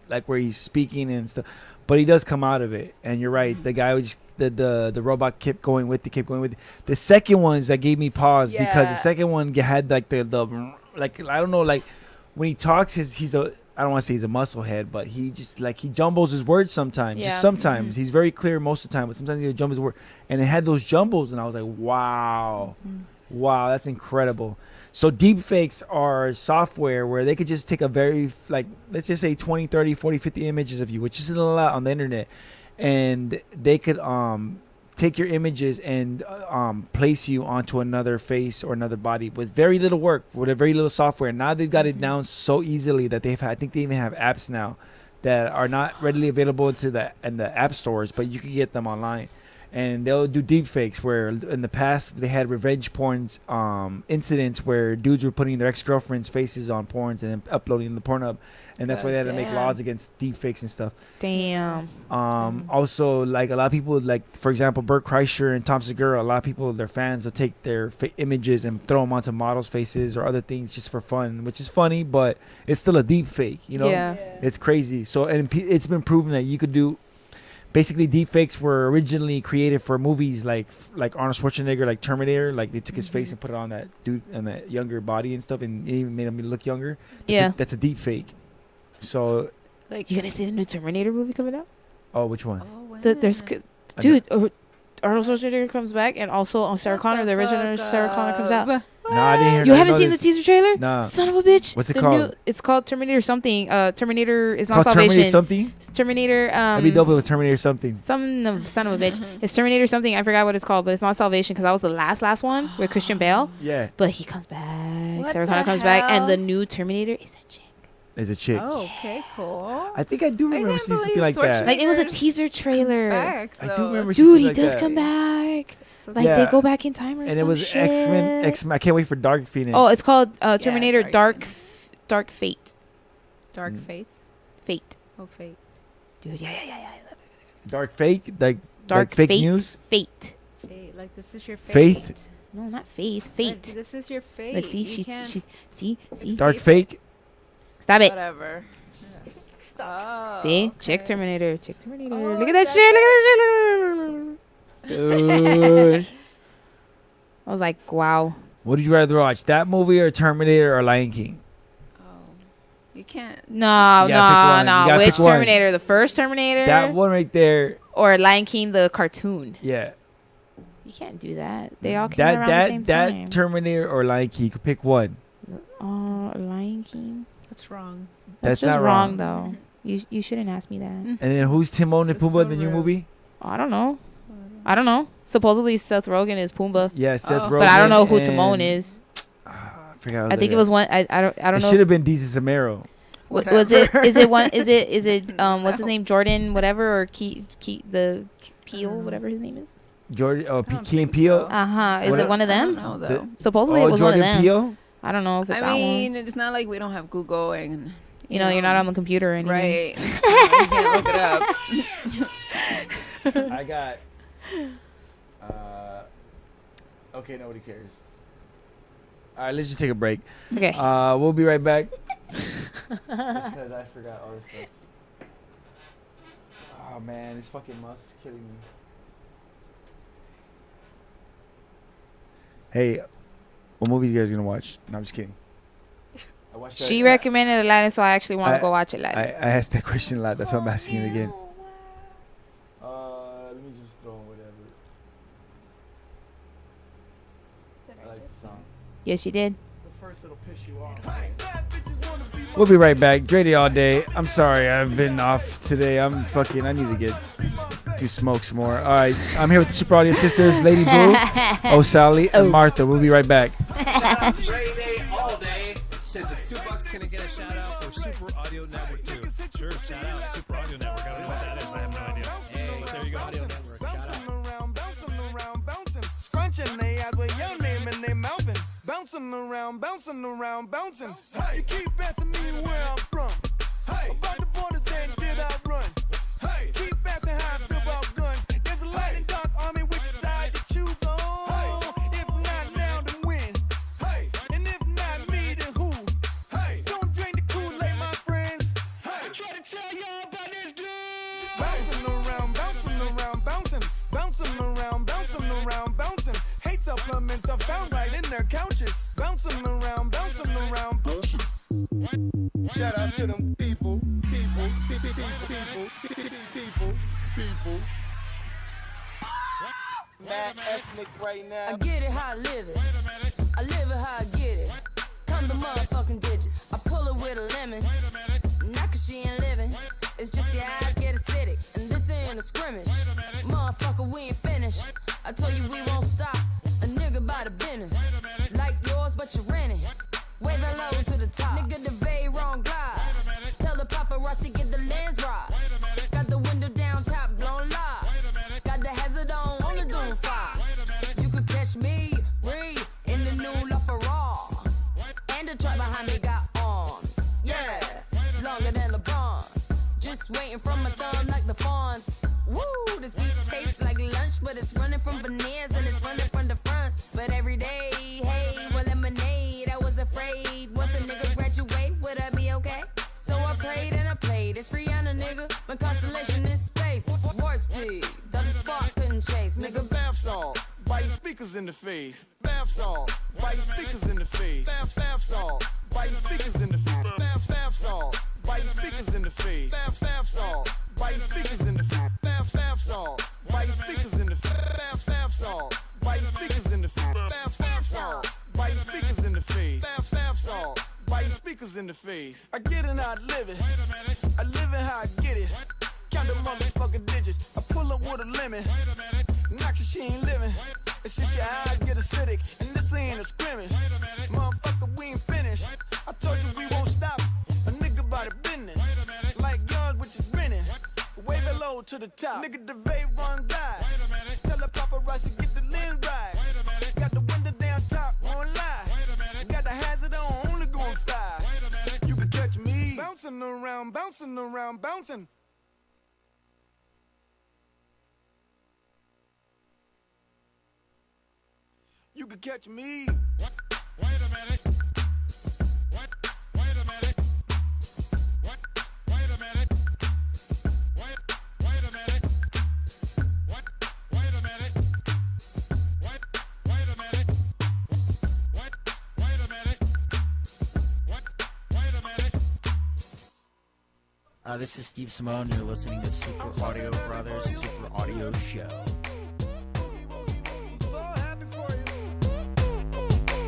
like where he's speaking and stuff, but he does come out of it. And you're right. The guy was just, the robot kept going with it. The second ones that gave me pause because the Yeah. second one had like the like I don't know, like when he talks he's a I don't want to say he's a musclehead, but he just like he jumbles his words sometimes. Yeah. Just sometimes he's very clear most of the time, but sometimes he'll jumble his word. And it had those jumbles, and I was like, wow, wow, that's incredible. So deep fakes are software where they could just take a very like let's just say 20, 30, 40, 50 images of you, which isn't a lot on the internet, and they could take your images and place you onto another face or another body with very little work, with a very little software. Now they've got it down so easily that I think they even have apps now that are not readily available in the app stores, but you can get them online. And they'll do deep fakes where in the past they had revenge porns incidents where dudes were putting their ex-girlfriends' faces on porns and then uploading the Pornhub. And that's why they had to make laws against deep fakes and stuff. Damn. Also, like a lot of people, like for example, Bert Kreischer and Tom Segura, a lot of people, their fans will take their images and throw them onto models' faces or other things just for fun, which is funny, but it's still a deep fake, you know? Yeah. It's crazy. So, and it's been proven that you could do. Basically, deep fakes were originally created for movies like Arnold Schwarzenegger, like Terminator. Like they took his face and put it on that dude and that younger body and stuff, and it even made him look younger. That's a deep fake. So, Like You gonna see the new Terminator movie coming out? oh, which one? There's Arnold Schwarzenegger comes back, and also Sarah Connor, the original Sarah Connor comes out. No, I didn't hear. You I haven't know seen the this. teaser trailer? Nah. Son of a bitch. What's it The called? it's called Terminator something. Terminator is not Called Salvation. Terminator something. It's Terminator. That'd be dope. If it was Terminator something. Son of a bitch. It's Terminator something. I forgot what it's called, but it's not Salvation because that was the last one with Christian Bale. Yeah, But he comes back. What Sarah the Connor comes back, and hell? the new Terminator is a chick. is a chick. Oh, okay, cool. I think I do remember can't seeing something believe like that. Schwarzenegger- Like it was a Schwarzenegger's teaser trailer. Back, I though. do remember. Dude, something he like does that. come back. So Like Yeah. they go back in time or And some it was shit. X-Men. I can't wait for Dark Phoenix. Oh, it's called Terminator Dark Dark Fate. Dark Faith. Fate. Oh, Fate. Dude, yeah. Dark Fake, like Dark fake Fate. news. Fate. Fate. Like this is your Faith? fate. No, not Faith. Like, Fate. this is your fate. Like see, You can't- she's see. Dark Fake. Stop it. Whatever. Stop. See, okay. Chick Terminator. Oh, Look at that that's shit. Look at that shit. Dude. I was like, wow. What did you rather watch, that movie or Terminator or Lion King? Oh, you can't. No. You gotta pick one. You gotta Which pick one. Terminator? The first Terminator? That one right there. Or Lion King, the cartoon? Yeah. You can't do that. They all came around the same That time. Terminator or Lion King. You could pick one. Lion King. That's wrong. That's That's just not wrong, wrong. though. You shouldn't ask me that. And then who's Timon and That's Pumbaa so the new rude. movie? I don't know. Supposedly Seth Rogen is Pumbaa, Yeah, Seth Oh. Rogen. but I don't know who and- Timon is. I forgot. I think it was one. I don't It know. should have been Deezus and Mero. Was it? Is it one? Is it? What's his name? Jordan, whatever, or the Peel, whatever his name is. Jordan. Oh, I don't Key and think Peele. so. Is What it a- one of I don't them? know, though. Supposedly it was Jordan one of them. Peele. I don't know if it's I that mean, one. it's not like we don't have Google and You're not on the computer or anything. right. You can't look it up. I got. Okay, nobody cares. All right, let's just take a break. Okay. We'll be right back. Just because I forgot all this stuff. Oh man, this fucking mouse is killing me. Hey, what movies you guys gonna watch? No, I'm just kidding. I watched She recommended Aladdin, so I actually want to go watch Aladdin. I asked that question a lot. That's why I'm asking it again. Let me just throw in whatever. I like the song. Yes, you did. First it'll piss you off. We'll be right back. Dre all day. I'm sorry, I've been off today. I need to get to smoke some more. All right, I'm here with the Super Audio Sisters, Lady Boo, Sally, and Martha. We'll be right back. Shout out Dre Day all day. Says the $2 gonna get a shout out for Super Audio Network too. Sure, shout out Super Audio Network. I don't know what that is. I have no idea. Hey, but there you go, Audio Network. Shout out. Scrunching they eyes with your name and they mouthing. Bouncing around, bouncing. Hey, you keep asking me where I'm from. Hey, about the borders and did I run? Hey, keep asking how I feel about guns. There's a light and dark army, which side you choose on? Hey, if not now, then when? Hey, and if not me, then who? Hey, don't drink the Kool-Aid, my friends. Hey, I try to tell y'all about this dude. Bouncing around, bouncing. Hate supplements are found right in their couches. Bouncing around. Shout out to them people. Mad ethnic right now. I get it how I live it. I live it how I get it. Come the motherfucking digits. I pull it with a lemon. Not cause she ain't living. It's just your eyes get acidic. And this ain't a scrimmage. Motherfucker, we ain't finished. I told you we won't stop. A nigga by the business. Like yours, but you're renting. Wave hello to the top. Nigga, the very wrong glide. Tell the paparazzi get the lens right. Got the window down, top blown live. Got the hazard on the doom fire. You could catch me, breathe, in the new LaFerrari. And the truck behind me got arms. Yeah, longer than LeBron. Just waiting from my thumb like the fawns. Woo, this beat tastes like lunch, but it's running from veneers and it's running from the fronts. But every day, hey, well, lemonade, I was afraid. Once a nigga graduate, would I be okay? So I prayed and I played. It's Rihanna, nigga. My constellation is space. Warp speed, doesn't spark, couldn't chase. Nigga, bath salt, biting speakers in the face. Bath salt, biting speakers in the face. Bath salt, biting speakers in the face. Bath salt, biting speakers in the face. Bath salt, biting speakers in the face. Bath salt, biting speakers in the face. Bath salt, biting speakers in the face. Bath salt, biting speakers in the face. Bath salt, biting speakers in the face. I get it how I live it. I live it how I get it. Count the motherfucking digits. I pull up with a lemon. Not cause she ain't living. It's just your eyes get acidic. And this ain't a scrimmage. Motherfucker, we ain't finished. I told you we won't stop. A nigga by the business. Like yours, which is renting. Wave it low to the top. Nigga, the very wrong guy. Tell the paparazzi get the lens right. Got the window down top, won't lie. Got the hazard on, only going fly. You can catch me bouncing around. You can catch me. Wait a minute. Wait a minute. Wait a minute. Wait a minute. Wait a minute. Wait a minute. Wait a minute. Wait a minute. This is Steve Simone. You're listening to Super Audio Brothers Super Audio Show.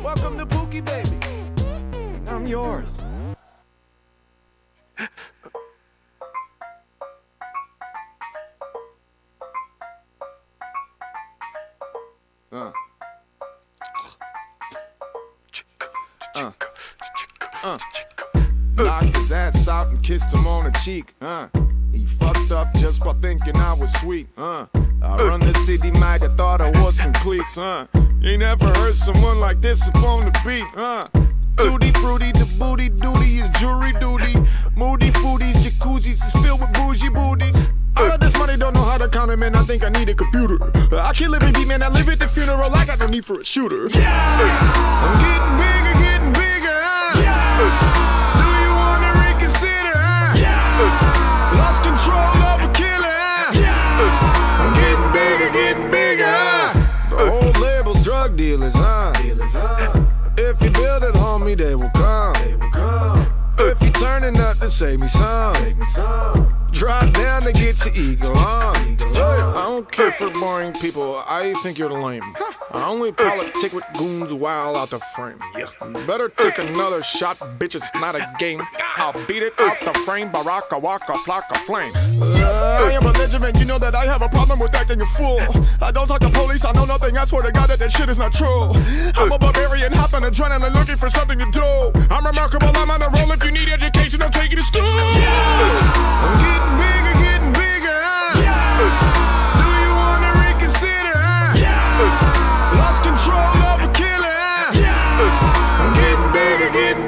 Welcome to Pookie, baby. And I'm yours. Knocked his ass out and kissed him on the cheek. He fucked up just by thinking I was sweet. I run the city, might have thought I was some cleats. You ain't never heard someone like this upon the beat. Tutti fruity, the booty duty is jury duty. Moody foodies, jacuzzis is filled with bougie booties. All of this money don't know how to count it, man. I think I need a computer. I can't live in deep, man. I live at the funeral. I got no need for a shooter. I'm getting bigger. Do you wanna reconsider? Lost control of a killer. I'm getting bigger. The whole label's drug dealers, If you build it, homie, they will come. If you turning up to save me some. Drop down to get your ego on. I don't care for boring people. I think you're lame. I only politic with goons while out the frame. Better take another shot, bitch. It's not a game. I'll beat it out the frame. Baraka, waka, flock of flame. I am belligerent. You know that I have a problem with acting a fool. I don't talk to police. I know nothing. I swear to God that shit is not true. I'm a barbarian, hopping adrenaline, looking for something to do. I'm remarkable. I'm on a roll. If you need education, I'll take you to school. I'm getting bigger. Do you wanna reconsider? Lost control of a killer. I'm getting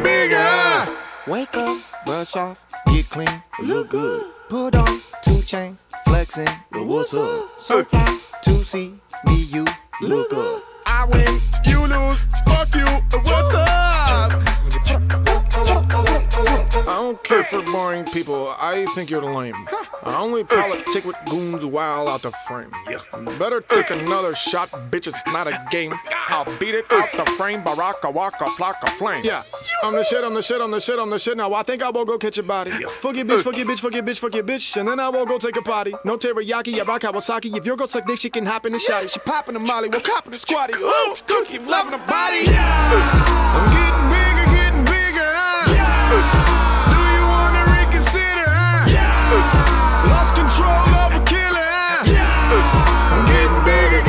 bigger. Wake up, brush off, get clean, look good. Put on 2 chains, flexing, but what's up? So fly to see me, you look good. I win, you lose, fuck you, what's up? I don't care for boring people. I think you're lame. I only politic with goons while out the frame. Better take another shot, bitch. It's not a game. I'll beat it out the frame. Baraka, waka, flock of flame. Yeah, I'm the shit. Now I think I will go catch a body. Fuck your bitch. And then I will go take a potty. No teriyaki, I rock Kawasaki. If you're gonna suck dick, she can hop in the shotty. She popping the molly, we'll cop in the squatty. Oh, cookie, loving the body. I'm getting bigger. Do you wanna reconsider? Lost control of a killer. I'm getting bigger.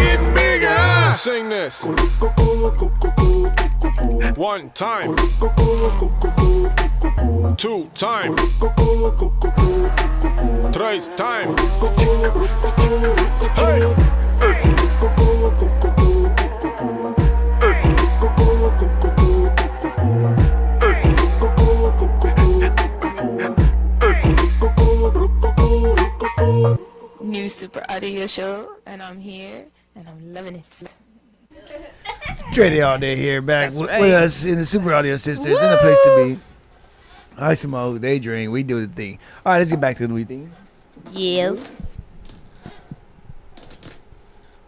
Sing this. 1 time. 2 time. 3 time. Hey. New Super Audio Show, and I'm here, and I'm loving it. Dre all day here, back That's with right. us in the Super Audio Sisters, in the place to be. I smoke, they drink, we do the thing. All right, let's get back to the new thing. Yes.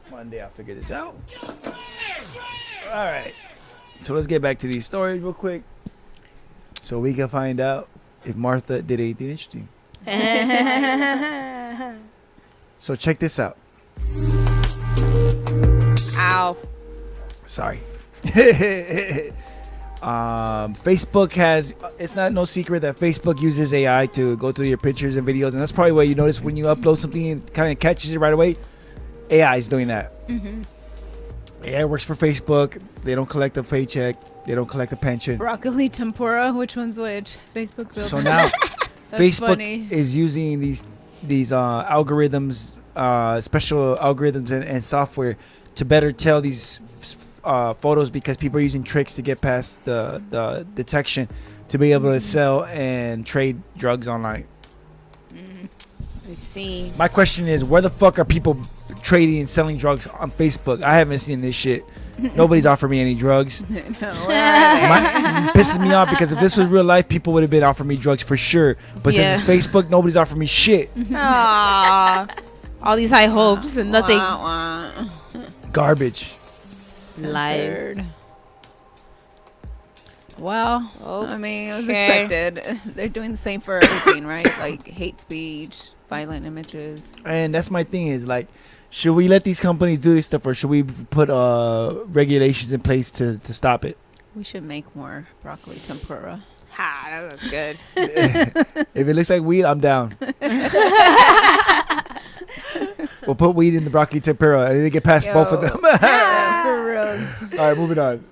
One day I'll figure this out. All right, so let's get back to these stories real quick, so we can find out if Martha did anything interesting. So check this out. Ow. Sorry. Facebook has, it's not no secret that Facebook uses AI to go through your pictures and videos, and that's probably why you notice when you upload something and kind of catches it right away. AI is doing that. Mm-hmm. AI works for Facebook. They don't collect a paycheck. They don't collect a pension. Broccoli tempura, which one's which? Facebook built. So now Facebook funny. is using these algorithms, special algorithms and software to better tell these photos, because people are using tricks to get past the detection to be able to sell and trade drugs online. I see. My question is, where the fuck are people trading and selling drugs on Facebook? I haven't seen this shit. Nobody's offered me any drugs. Pisses me off, because if this was real life, people would have been offering me drugs for sure. But since it's Facebook, nobody's offering me shit. Aww. All these high hopes and nothing. Garbage. Lies. Well, I mean, it was expected. They're doing the same for everything, right? Like hate speech, violent images. And that's my thing, is like, should we let these companies do this stuff, or should we put regulations in place to stop it? We should make more broccoli tempura. Ha, that looks good. If it looks like weed, I'm down. We'll put weed in the broccoli tempura and then get past both of them. For real. All right, moving on.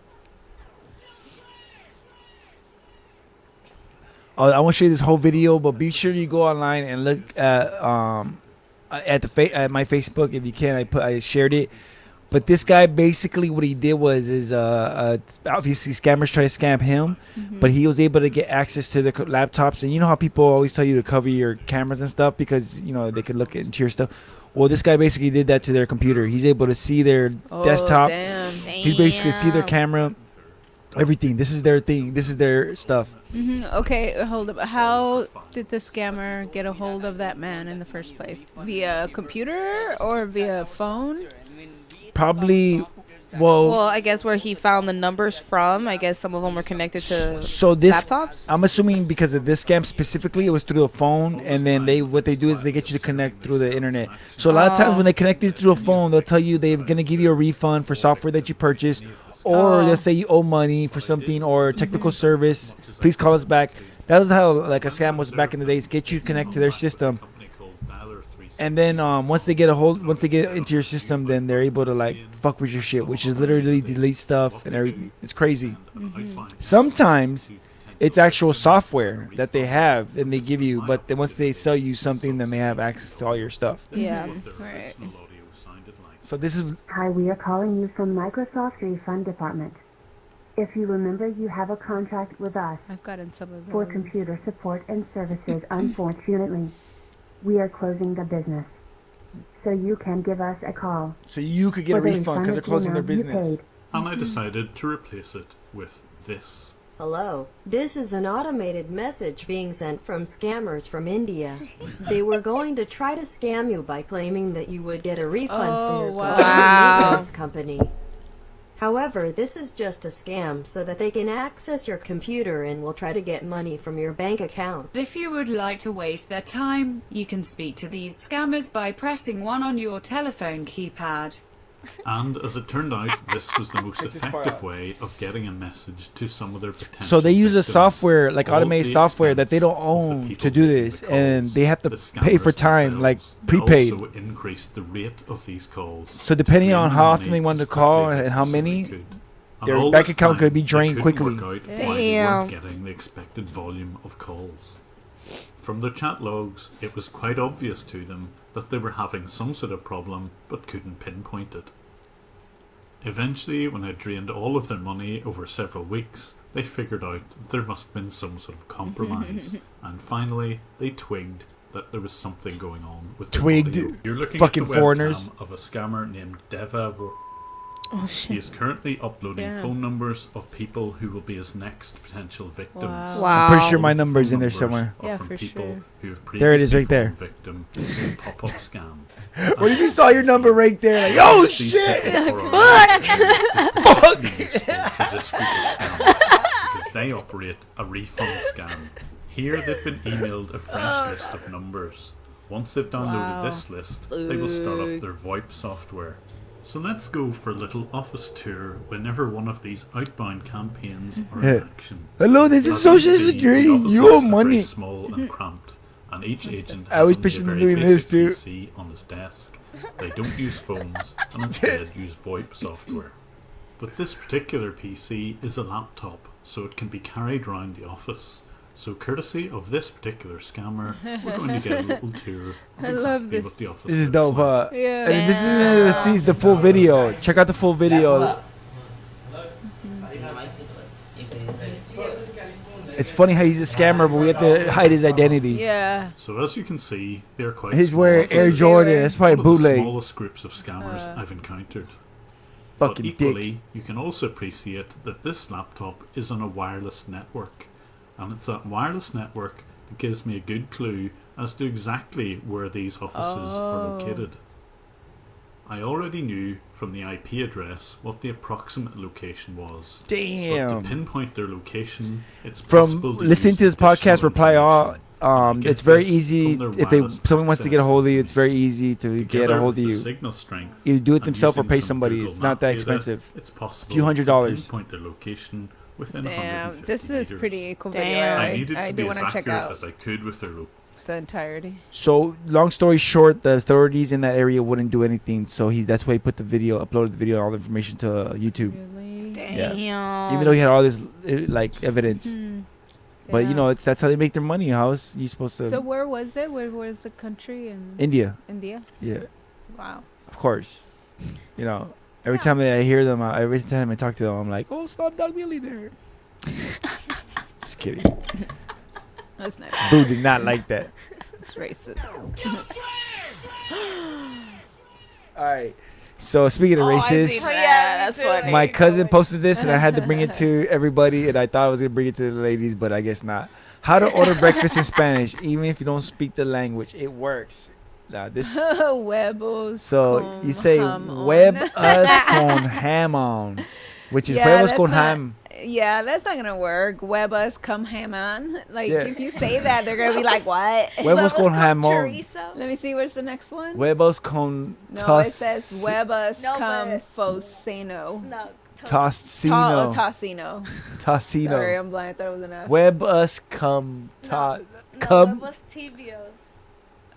I want to show you this whole video, but be sure you go online and look at my Facebook if you can. I shared it. But this guy basically what he did was obviously scammers try to scam him, but he was able to get access to the laptops. And you know how people always tell you to cover your cameras and stuff because you know they could look into your stuff. Well, this guy basically did that to their computer. He's able to see their desktop. Damn. He's basically see their camera, everything. This is their thing. This is their stuff. Okay, hold up. How did the scammer get a hold of that man in the first place? Via computer or via phone? Probably. Well, I guess where he found the numbers from, I guess some of them were connected to so this laptops. I'm assuming because of this scam specifically, it was through the phone, and then what they do is they get you to connect through the internet. So a lot of times when they connect you through a phone, they'll tell you they're gonna give you a refund for software that you purchased, or they'll say you owe money for something or technical service. Please call us back. That was how like a scam was back in the days. Get you to connect to their system. And then once they get into your system, then they're able to like fuck with your shit, which is literally delete stuff and everything. It's crazy. Sometimes it's actual software that they have and they give you, but then once they sell you something, then they have access to all your stuff. Yeah, right. So this is. Hi, we are calling you from Microsoft Refund Department. If you remember, you have a contract with us I've gotten some of for those. computer support and services. Unfortunately, we are closing the business, so you can give us a call. So you could get a For the refund because they're closing their amount you business. paid. And I decided to replace it with this. Hello. This is an automated message being sent from scammers from India. They were going to try to scam you by claiming that you would get a refund from your maintenance company. However, this is just a scam so that they can access your computer and will try to get money from your bank account. If you would like to waste their time, you can speak to these scammers by pressing 1 on your telephone keypad. And as it turned out, this was the most effective way of getting a message to some of their potential So they use a victims. software, like All automated the software that they don't expense of the own people to do making this, the and calls, they have to the pay for scammers time, like themselves. They prepaid. also increased the rate of these calls. So depending to on drain how the often money they wanted as to call quickly as and how possibly many, could. And their all bank this account time, could be drained they couldn't quickly. work out why they weren't Damn. getting the expected volume of calls. From their chat logs, it was quite obvious to them that they were having some sort of problem but couldn't pinpoint it. Eventually, when I drained all of their money over several weeks, they figured out that there must have been some sort of compromise, and finally they twigged that there was something going on with their Twigged, audio. You're looking fucking at the foreigners. webcam of a scammer named Deva. Oh He is currently uploading Damn. phone numbers of people who will be his next potential victims. Wow. I'm pretty sure All my of the number's phone in there numbers somewhere. are Yeah, from for people sure. who have There it is, right previously there. fallen victim to a pop-up scam. What if you saw your number right there? Like, oh shit! Fuck! Because they operate a refund scam. Here they've been emailed a fresh list of numbers. Once they've downloaded Wow. this list, they will start up their VoIP software. So let's go for a little office tour whenever one of these outbound campaigns are in action. Hello, this is As Social you see, Security. the offices You owe are very money. small and cramped, and each agent I always has only picture a them very doing this, basic too. PC on his desk. They don't use phones and instead use VoIP software. But this particular PC is a laptop, so it can be carried around the office. So courtesy of this particular scammer, we're going to get a little tour of I love exactly this. what the office This is looks dope. like. Yeah. And this is see the full video. Check out the full video. It's funny how he's a scammer, but we have to hide his identity. Yeah. So as you can see, they're quite He's small wearing Air offices. Jordan. That's probably One of the bootleg. smallest groups of scammers I've encountered. Fucking But equally, you can also appreciate that this laptop is on a wireless network. And it's that wireless network that gives me a good clue as to exactly where these offices are located. I already knew from the IP address what the approximate location was. Damn. But to pinpoint their location, it's From possible to listening use to this podcast, additional reply all. information. It's very Get easy this from if their they wireless someone wants to get a access hold of you. It's very easy to get a Together hold with of the you. signal strength Either do it and themselves or using pay some somebody. Google It's not Map that data, expensive. It's possible Few $100s. to pinpoint their location within Damn, 150 this is meters. pretty cool video. Damn. I needed I to do be want as to check accurate out as I could with their the entirety. So long story short, the authorities in that area wouldn't do anything. So that's why he put the video, uploaded the video, all the information to YouTube. Really? Damn. Even though he had all this like evidence. Hmm. But you Yeah. know, that's how they make their money. How is you supposed to? So where was it? Where was the country? In India. India. Yeah, Wow. of course. You know, Every time I hear them, every time I talk to them, I'm like, oh, Slumdog Millionaire. Just kidding. That's nice. Boo did not like that. It's racist. All right. So speaking of racist, that's funny. my cousin posted this, and I had to bring it to everybody, and I thought I was gonna bring it to the ladies, but I guess not. How to order breakfast in Spanish, even if you don't speak the language, it works. Now this. Huevos. So you say ham "web on." us con ham on," which is huevos that's con not- ham. Yeah, that's not gonna work. Huevos come ham on. Like Yeah. if you say that, they're gonna be like, "What?" Huevos con jamón. Let me see. What's the next one? Huevos con No, it says huevos No, come but- focino. No. Tocino. Tocino. Tocino. Sorry, I'm blind. I thought it was an F. Web us come No, come it was tibios.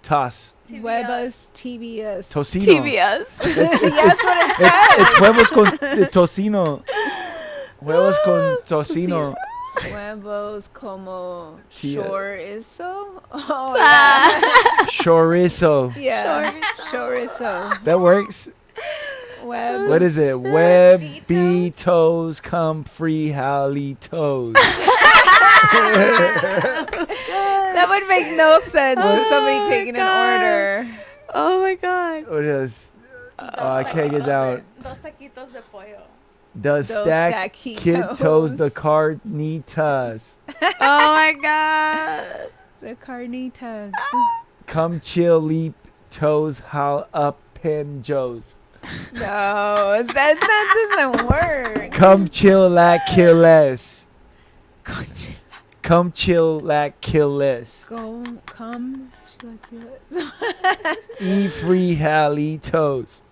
toss. Huevos TBS. Tocino. TBS. That's what it says. It's huevos con tocino. Huevos con tocino. Huevos como Tia. chorizo. Oh, yeah. Chorizo. Yeah. Chorizo. That works. Web. What is it? Webitos come free Halitos. That would make no sense to somebody taking an order. Oh my god. What is? I can't get down. Dos taquitos de pollo. The stack Kitos the carnitas. Oh my god. The carnitas. Come chill leap toes how up pinjos. No, that doesn't work. Come chill like kill less. Come chill like kill less. Come. E free Halitos.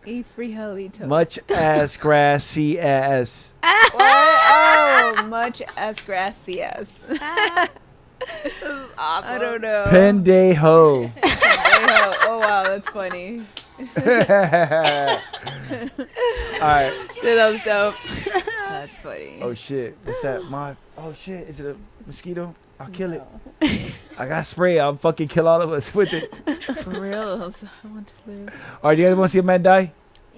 Eat free helitos. Much as grassy ass. What? Oh, much as gracias. I don't know. Pendejo. Oh wow, that's funny. Alright. Shit, that was dope. That's funny. Oh shit. What's that? Oh shit. Is it a mosquito? I'll kill it. I got spray. I'll fucking kill all of us with it. For real. I want to live. Alright, do you guys want to see a man die?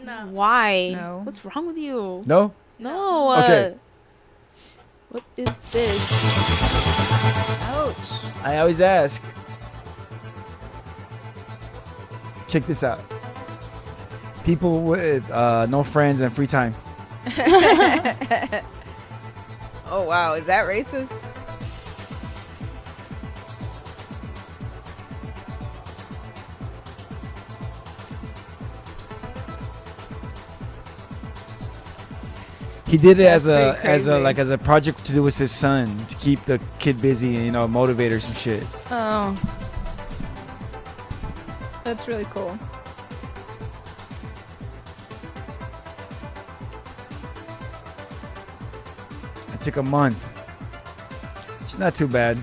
No. Why? No. What's wrong with you? No? No. Okay. What is this? Ouch. I always ask. Check this out. People with no friends and free time. Oh wow, is that racist? He did it That's as pretty a crazy. project to do with his son to keep the kid busy and motivate or some shit. Oh. That's really cool. It took a month. It's not too bad.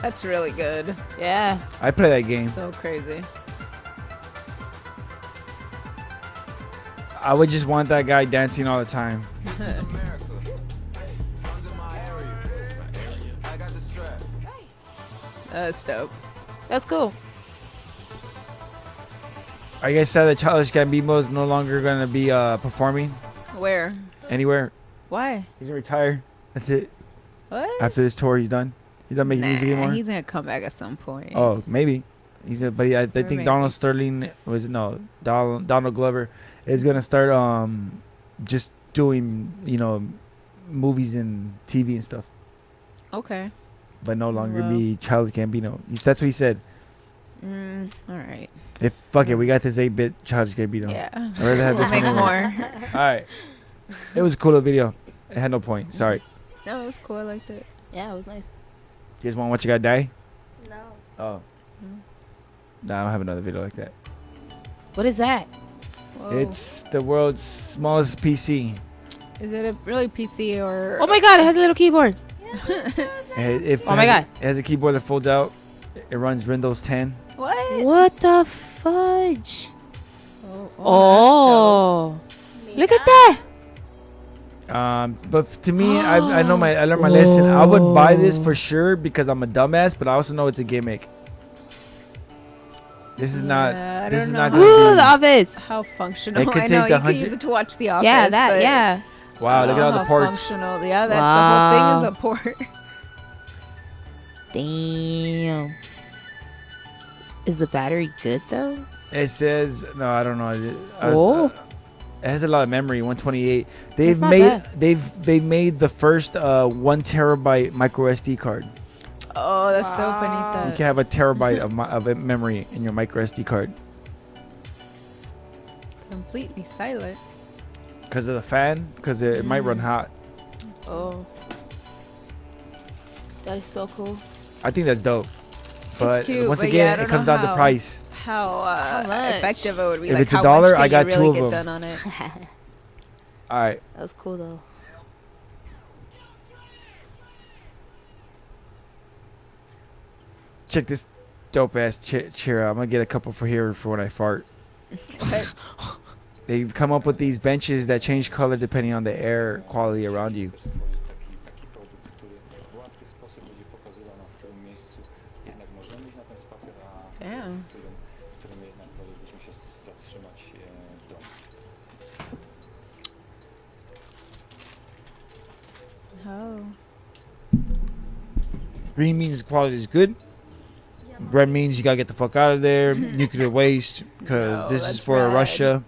That's really good. Yeah. I play that game. So crazy. I would just want that guy dancing all the time. That's dope. That's cool. Are you guys sad that Childish Gambino is no longer gonna be performing Where? anywhere? Why? He's gonna retire. That's it. What? After this tour, he's done. He's done making music anymore. He's gonna come back at some point. Oh, maybe. I think maybe. Donald Sterling Donald Glover is gonna start just doing movies and TV and stuff, Okay. but no longer Well. be Childish Gambino. That's what he said. All right. If fuck it, we got this 8-bit Childish Gambino. Yeah. I'd rather have this Make one. more. All right. It was a cool little video. It had no point. Sorry. No, it was cool. I liked it. Yeah, it was nice. You guys want to watch a guy die? No. Oh. No, I don't have another video like that. What is that? Whoa. It's the world's smallest PC. Is it a really PC or? Oh my god, it has a little keyboard. Oh my God. It has a keyboard that folds out. It runs Windows 10. What? What the fudge? Oh. Look at that. But to me, I learned my lesson. I would buy this for sure because I'm a dumbass, but I also know it's a gimmick. This is not. I This don't is know not how- going Ooh, to The Office. How functional? It I know contains you can 100 use it to watch The Office. Yeah, that. but Yeah. Wow, look at all the how ports. Functional. Yeah, that's Wow. the whole thing is a port. Damn. Is the battery good though? It says no. I don't know. Oh. It has a lot of memory. 128. They've That's not made. bad. They've made the first 1 terabyte micro SD card. Oh, that's dope. I You need that. can have a terabyte of memory in your micro SD card Completely silent. because of the fan. Because it might run hot. Oh. That is so cool. I think that's dope. But Cute, once but again, yeah, I it don't comes know down to how- price. How much? effective it would be. If like it's a how dollar, much can I got you 2 really of get them. done on it. All right. That was cool though. Check this dope ass chair out. I'm gonna get a couple for here for when I fart. They've come up with these benches that change color depending on the air quality around you. Damn. Oh. Green means quality is good. Red means you gotta get the fuck out of there. Nuclear waste, because No, this is that's for rad. Russia.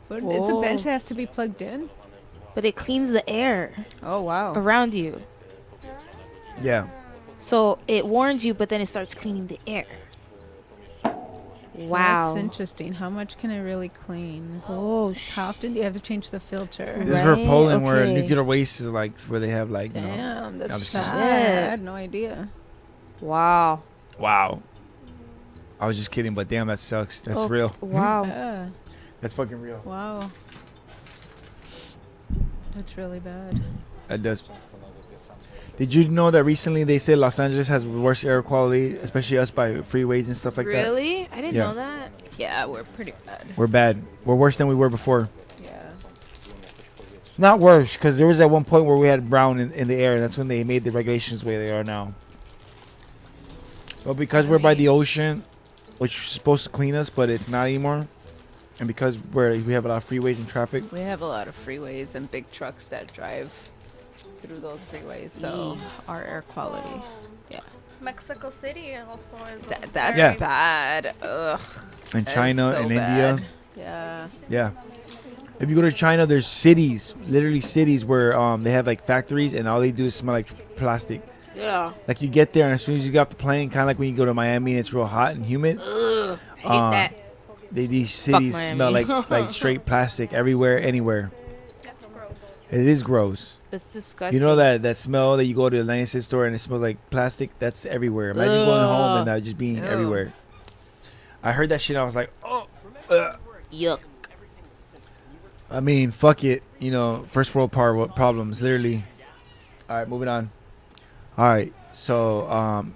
But it's a Whoa. bench that has to be plugged in. But it cleans the air Oh wow. around you. Yeah. So it warns you, but then it starts cleaning the air. So Wow. That's interesting. How much can it really clean? Oh, How often do you have to change the filter? This is for Right, Poland, where okay. nuclear waste is like where they have like. Damn, I'm that's just kidding. sad. I had no idea. Wow. Wow. I was just kidding, but damn, that sucks. That's Oh, real. Wow. Yeah. That's fucking real. Wow. That's really bad. That does. Did you know that recently they said Los Angeles has worse air quality, especially us by freeways and stuff like that? Really? I didn't Yeah. know that. Yeah, we're pretty bad. We're bad. We're worse than we were before. Yeah. Not worse, because there was at one point where we had brown in the air, and that's when they made the regulations the way they are now. But because we're by the ocean, which is supposed to clean us, but it's not anymore, and because we have a lot of freeways and traffic, We have a lot of freeways and big trucks that drive through those freeways, so our air quality. Yeah. Mexico City also is. That's Yeah. bad. Ugh. in That is China so and bad. India, Yeah. yeah. If you go to China, there's cities, literally cities, where they have like factories, and all they do is smell like plastic. Yeah. Like you get there, and as soon as you get off the plane, kind of like when you go to Miami and it's real hot and humid. Ugh. I hate that. These cities smell Miami. like straight plastic everywhere, anywhere. It is gross. It's disgusting. You know that smell that you go to the United States store and it smells like plastic? That's everywhere. Imagine going home and that just being Ew. everywhere. I heard that shit. I was like, oh, ugh. Yuck. I mean, fuck it. You know, first world problems, literally. All right, moving on. All right, so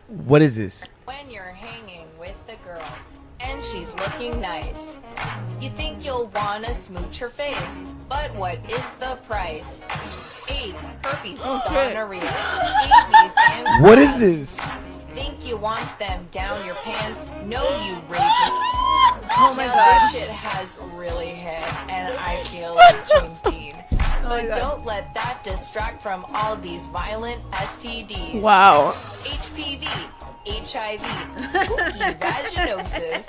what is this? When you're hanging with the girl and she's looking nice, you think you'll wanna smooch her face, but what is the price? AIDS, herpes, gonorrhea, scabies, and What is this? Think you want them down your pants? No, you raging. Oh my Now God. This shit has really hit, and I feel like James Dean. But God. don't let that distract from all these violent STDs. Wow. HPV, HIV, spooky vaginosis.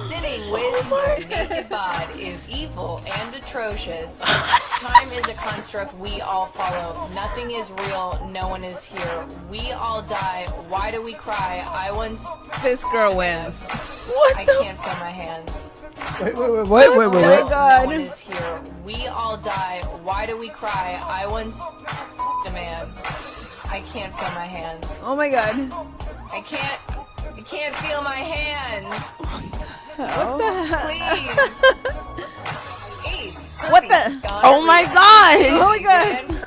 Sitting with your naked bod is evil and atrocious. Time is a construct we all follow. Nothing is real. No one is here. We all die. Why do we cry? I once. This girl wins. I can't feel my hands. Wait, what? Oh my God. No one is here. We all die. Why do we cry? I once a man. I can't feel my hands. Oh my God. I can't feel my hands. What the hell? Please. AIDS. What the? herpes, Oh my gonorrhea, God. Oh my God. and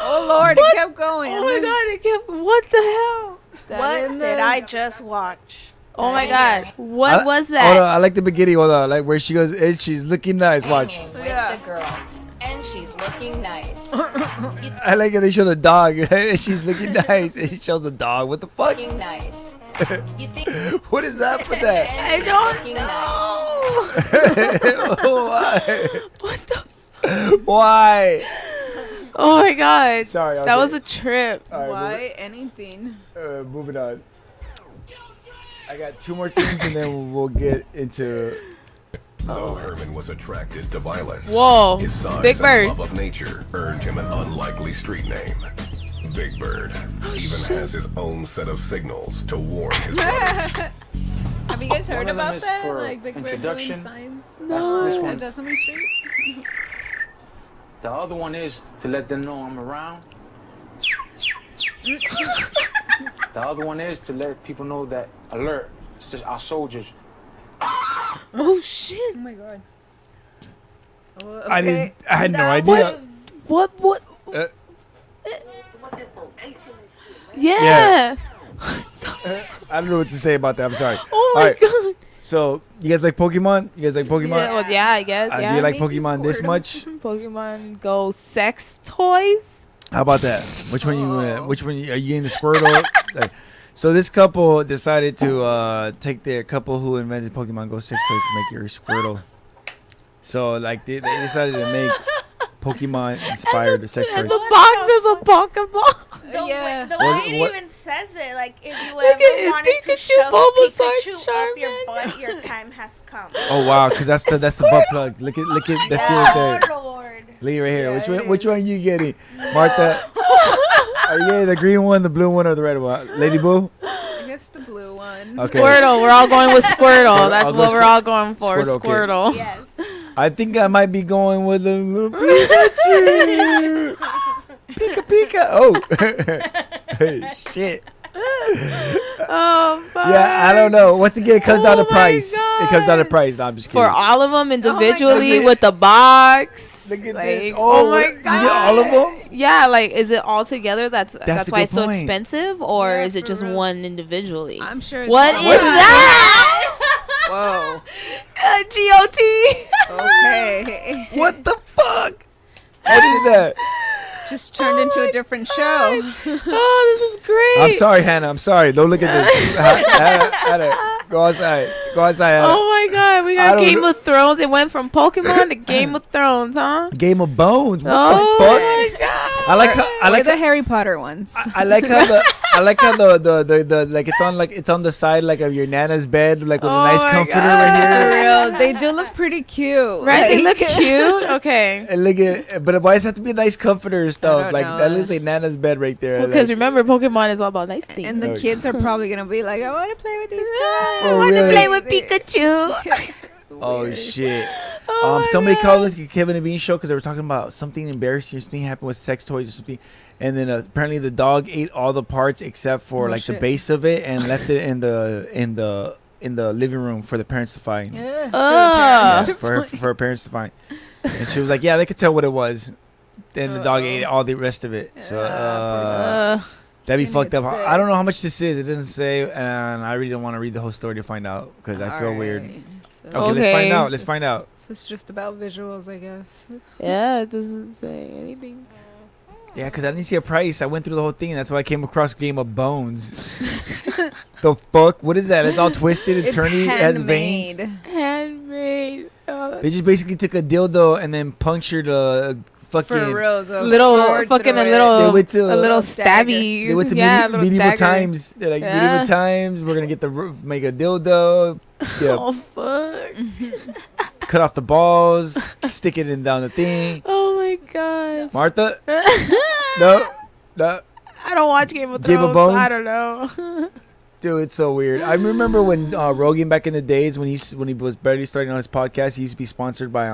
Oh Lord, it kept going. Oh my God! It kept. What the hell? What did I just watch? Oh my God! What I- was Hold on, that? I like the beginning. Hold on, like where she goes, and she's looking nice. Watch. hanging with Yeah. the girl, and she's looking nice. I like it. They show the dog. She's looking nice. And she shows the dog. What the fuck? Fucking nice. You think What is that for that? I don't know. Why? What the? Why? Oh my god. Sorry. That was a trip. All right, Why anything? moving on. I got 2 more things and then we'll get into. Though Herman was attracted to violence, Whoa, his size Big Bird. and love of nature earned him an unlikely street name. Big Bird even has his own set of signals to warn his brothers. Have you guys heard One of them about is that? for Like Big Bird doing introduction. signs? No. This one. At Sesame Street? The other one is to let them know I'm around. The other one is to let people know that alert. It's just our soldiers. Oh shit! Oh my god. I had no idea. What? Yeah. Yeah. I don't know what to say about that. I'm sorry. Oh my god. So, you guys like Pokemon? You guys like Pokemon? Yeah, well, yeah, I guess. Yeah. Do you like Pokemon this much? Pokemon Go sex toys. How about that? Which one are you in the Squirtle? So this couple decided to take their couple who invented Pokemon Go sex toys to make your Squirtle. So like they decided to make Pokemon inspired sex toys. And the box is a Pokemon. The What- way it what- even says it, like if you Look ever at his wanted to Pikachu, shove Bulbasaur, Pikachu up your butt, your time has come. Oh wow, because that's the butt plug. Look at that's it right there. Oh Lord. Look right here. Which one are you getting, Martha? Are you getting the green one, the blue one, or the red one? Lady Boo? I guess the blue one. Okay. Squirtle. We're all going with Squirtle. Squirtle. That's I'll go what we're all going for. Squirtle, okay. Squirtle. Yes. I think I might be going with a little Pikachu. Pika. Oh. Hey, shit. Oh, fuck. Yeah, I don't know. Once again, it comes down to my price. God. It comes down to price. No, I'm just kidding. For all of them individually God. with the box. Look at like, this. Oh, my you god. get all of them? Yeah, like is it all together? That's a why good it's so point. expensive, or Yeah, is it for just real. one individually? I'm sure. What is that? Whoa. GOT. Okay. What the fuck? What is that? Just turned into a different show. Oh, this is great. I'm sorry, Hannah. I'm sorry. Don't look at this. Hannah, go outside. Go outside, Hannah. Oh my god, we I got don't Game know. of Thrones. It went from Pokemon to Game of Thrones, huh? Game of Bones. What Oh the fuck? my god. I like Or the Harry Potter ones. I like how the like it's on the side like of your nana's bed like with a nice my comforter God. right For here. real, they do look pretty cute. Right? They Like- look cute. Okay. And look at, but why does it have to be a nice comforter and stuff? don't Like know. that looks like nana's bed right there. Because like, remember, Pokemon is all about nice things. And the Okay. kids are probably gonna be like, I want to play with these toys. Oh, want to really? play with Pikachu. oh shit. Oh my Somebody God. called this Kevin and Bean show because they were talking about something embarrassing or something happened with sex toys or something. And then apparently the dog ate all the parts except for Oh, like the shit. base of it and left it in the living room for the parents to find. Yeah, Ah. For her parents to find. And she was like, yeah, they could tell what it was. Then the dog ate all the rest of it. So that'd be It's fucked up. gonna get I don't know how much this is. It doesn't say, and I really don't want to read the whole story to find out because I feel weird. Alright, Okay, so- let's find out. Let's find out. So it's just about visuals, I guess. Yeah, it doesn't say anything. Yeah, because I didn't see a price. I went through the whole thing. And that's why I came across Game of Bones. The fuck? What is that? It's all twisted and It's turny. It has veins. Handmade. Oh, They just basically took a dildo and then punctured a fucking For real, so little sword fucking through a it. little They went to- a little Dagger. stabby. They went to yeah, little medieval dagger. times. They're like Yeah. medieval times. We're gonna get make a dildo. Get a Oh fuck. cut off the balls, stick it in down the thing. Oh my gosh. Martha? No. I don't watch Game of Thrones. Game of Bones? I don't know. Dude, it's so weird. I remember when Rogan back in the days when he was barely starting on his podcast, he used to be sponsored by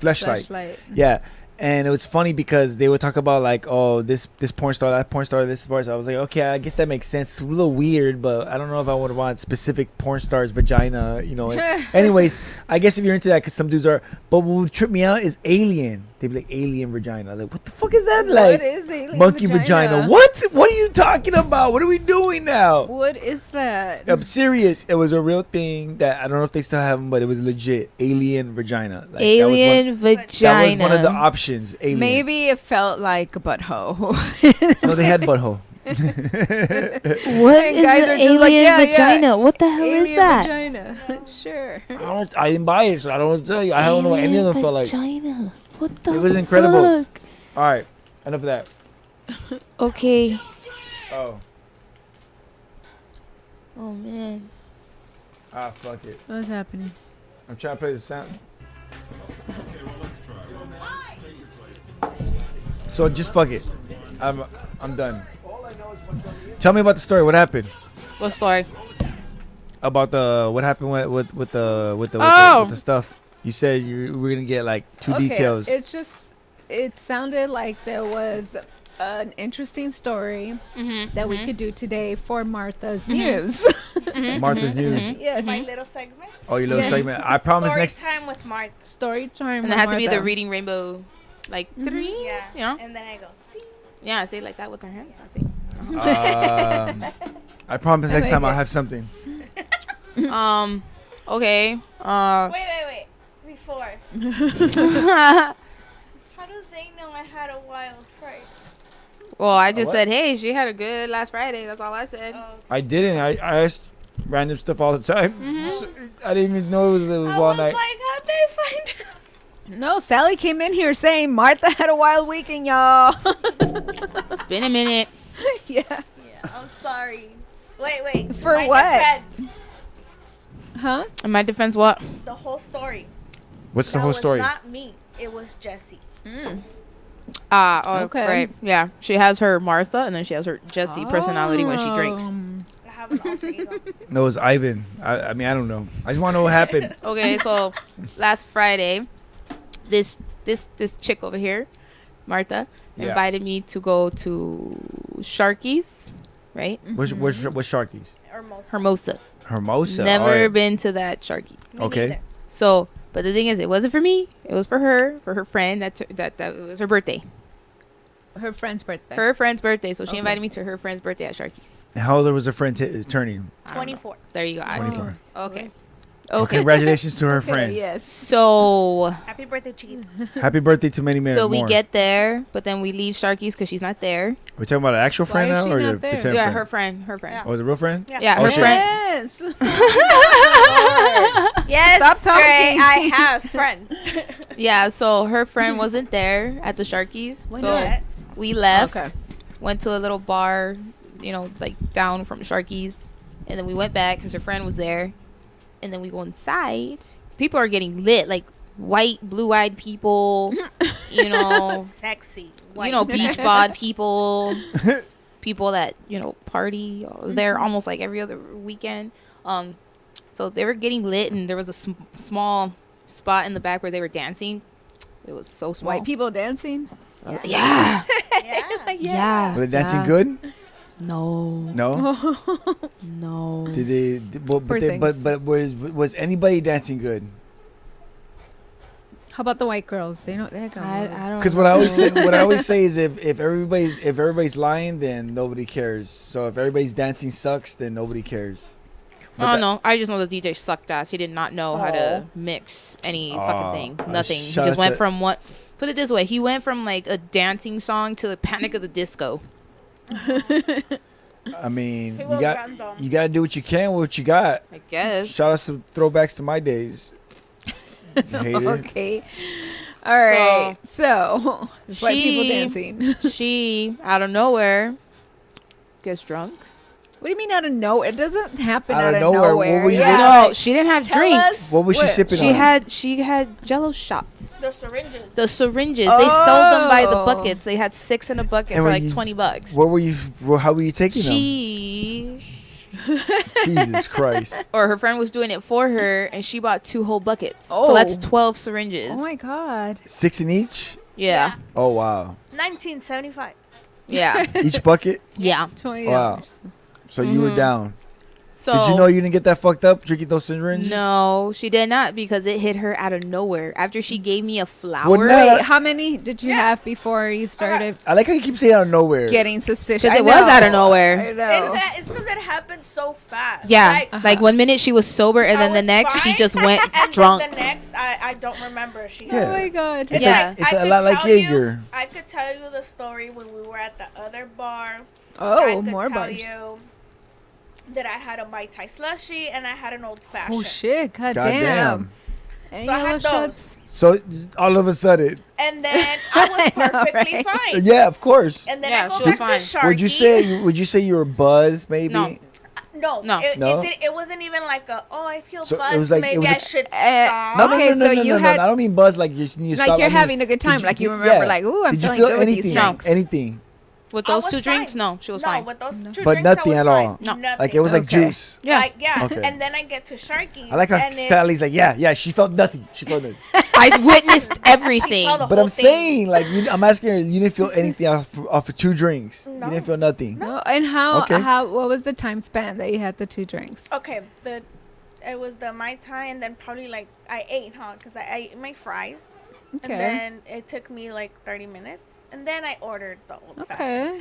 Fleshlight. Fleshlight. Yeah. And it was funny because they would talk about like, oh, this porn star, that porn star, this porn star. I was like, okay, I guess that makes sense. It's a little weird, but I don't know if I would want specific porn star's vagina, you know. Anyways, I guess if you're into that, because some dudes are. But what would trip me out is Alien. they'd be like alien vagina. Like, what the fuck is that? Like, What is alien monkey vagina? What? What are you talking about? What are we doing now? What is that? I'm serious. It was a real thing that I don't know if they still have them, but it was legit. Alien vagina. Like, Alien That was one of the options. Alien. Maybe it felt like a butthole. No, they had butthole. What And is guys an are just like, alien yeah, vagina? yeah. What the hell is Alien that? Vagina. Sure. I didn't buy it, so I don't know what to tell you. I don't know what any of them felt like. Vagina. What the It was incredible. fuck? All right, enough of that. Okay. Oh. Oh man. Ah, fuck it. What's happening? I'm trying to play the sound. So just fuck it. I'm done. Tell me about the story. What happened? What story? About what happened with the stuff. You said you were gonna get like two details. It sounded like there was an interesting story that we could do today for Martha's News. Martha's News. Yeah. My little segment. Oh, your little segment. I promise Story next. time with Martha. Story time. And it has to be the reading rainbow, like 3. Yeah. You know? And then I go. Yeah, I say it like that with our hands. I say. I promise next time I'll have something. Okay. Wait. Before. How do they know I had a wild Friday? Well, I just what? said, hey, she had a good last Friday. That's all I said. I didn't. I asked random stuff all the time. So I didn't even know it was wild night. Like, how'd they find out? No, Sally came in here saying Martha had a wild weekend, y'all. It's been a minute. Yeah. I'm sorry. Wait. For My what? defense, Huh? In my defense, what? the whole story. What's the That whole was story? not me. It was Jessie. Okay. Right. Yeah. She has her Martha, and then she has her Jessie personality when she drinks. I have an alter ego. No, it was Ivan. I mean, I don't know. I just want to know what happened. Okay, so last Friday, this chick over here, Martha, Yeah. invited me to go to Sharky's, right? What's Sharky's? Hermosa. Hermosa. Never all right. been to that Sharky's. Okay. So, but the thing is, it wasn't for me. It was for her friend. That it was her birthday. Her friend's birthday. Her friend's birthday. So she invited me to her friend's birthday at Sharky's. And how old was her friend turning? 24. There you go. 24. Okay. Well, congratulations to her friend. Yes. So Happy birthday, Chiquita. Happy birthday to many more. So we get there, but then we leave Sharky's because she's not there. We're talking about an actual friend is now, she or not your there? pretend Yeah, friend? her friend. Her friend. Oh, is it a real friend? Yeah, Oh, her shit. friend. Yes. Yes, Stop talking. Gray, I have friends. Yeah, so her friend wasn't there at the Sharky's. Why So not? we left, Okay. went to a little bar, like down from Sharky's. And then we went back because her friend was there. And then we go inside. People are getting lit, like white, blue-eyed people, Sexy. beach bod people, people that, party there almost like every other weekend. So they were getting lit, and there was a small spot in the back where they were dancing. It was so small. White people dancing? Yeah. Yeah. Were they dancing good? No. No. No. Did they? Poor But was anybody dancing good? How about the white girls? They got I don't Because what I always say is if everybody's lying, then nobody cares. So if everybody's dancing sucks, then nobody cares. Oh no! I just know the DJ sucked ass. He did not know how to mix any fucking Oh, thing. Nothing. He shout just out went to- from what? Put it this way: he went from like a dancing song to the Panic of the Disco. I mean, He you was got random. you got to do what you can with what you got. I guess. Shout out some throwbacks to my days. Hater. Okay. All right. So, white people dancing. She out of nowhere gets drunk. What do you mean out of nowhere? It doesn't happen Out out, of of nowhere. nowhere. What were you No, she didn't have Tell drinks. us What was she sipping She on? had Jello shots. The syringes. The syringes. They sold them by the Oh. buckets. They had 6 in a bucket And for were like you- $20. What were you? How were you taking them? She Jesus Christ! or her friend was doing it for her, and she bought 2 whole buckets. So Oh. that's 12 syringes. Oh my god. 6 in each. Yeah. Oh wow! 1975. Yeah. Each bucket. Yeah. $20. Wow. So you were down. So did you know you didn't get that fucked up drinking those syringes? No, she did not because it hit her out of nowhere. After she gave me a flower. Well, now- Wait, how many did you have before you started I like how you keep saying out of nowhere. getting suspicious? Because I it was know. out of nowhere. I know. It's because it happened so fast. Yeah, like 1 minute she was sober, and I then the was next she fine, just went and drunk. Then the next, I don't remember. She. Yeah. Oh my god. It's Yeah. like, it's I a could lot like tell you- Jaeger. I could tell you the story when we were at the other bar. Oh, I could more tell bars. You that I had a Mai Tai slushy and I had an old fashioned. Oh shit! God Goddamn. damn. Any So I yellow had shots? So all of a sudden, And then I was perfectly fine. yeah, of course. And then Yeah, I go she was back fine. to Sharky. Would you say you were buzzed? Maybe. No. No, No. No? It wasn't even like I feel So it buzzed. was like- Maybe it was I like- should stop. No, no, Okay, no, no, so no, you no, had- no. I don't mean buzz like you Like stop. you're I mean, having a good time, did like you remember, like, ooh, I'm did you feeling feel good with these anything? drinks. Anything? With I those was 2 drinks, fine. no, she was no, fine. with those 2 But drinks, nothing I was at fine. all. No. Nothing. Like it was like Okay. juice. Yeah. Like, yeah. Okay. And then I get to Sharky's. I like how and it's- Sally's like, yeah, she felt nothing. She felt nothing. I witnessed everything. saw the But whole I'm thing. saying, like, I'm asking her, you didn't feel anything off of 2 drinks. No. You didn't feel nothing. No, and how Okay. what was the time span that you had the 2 drinks? Okay, it was the Mai Tai, and then probably like I ate, because I ate my fries. Okay. And then it took me like 30 minutes, and then I ordered the old fashioned. Okay.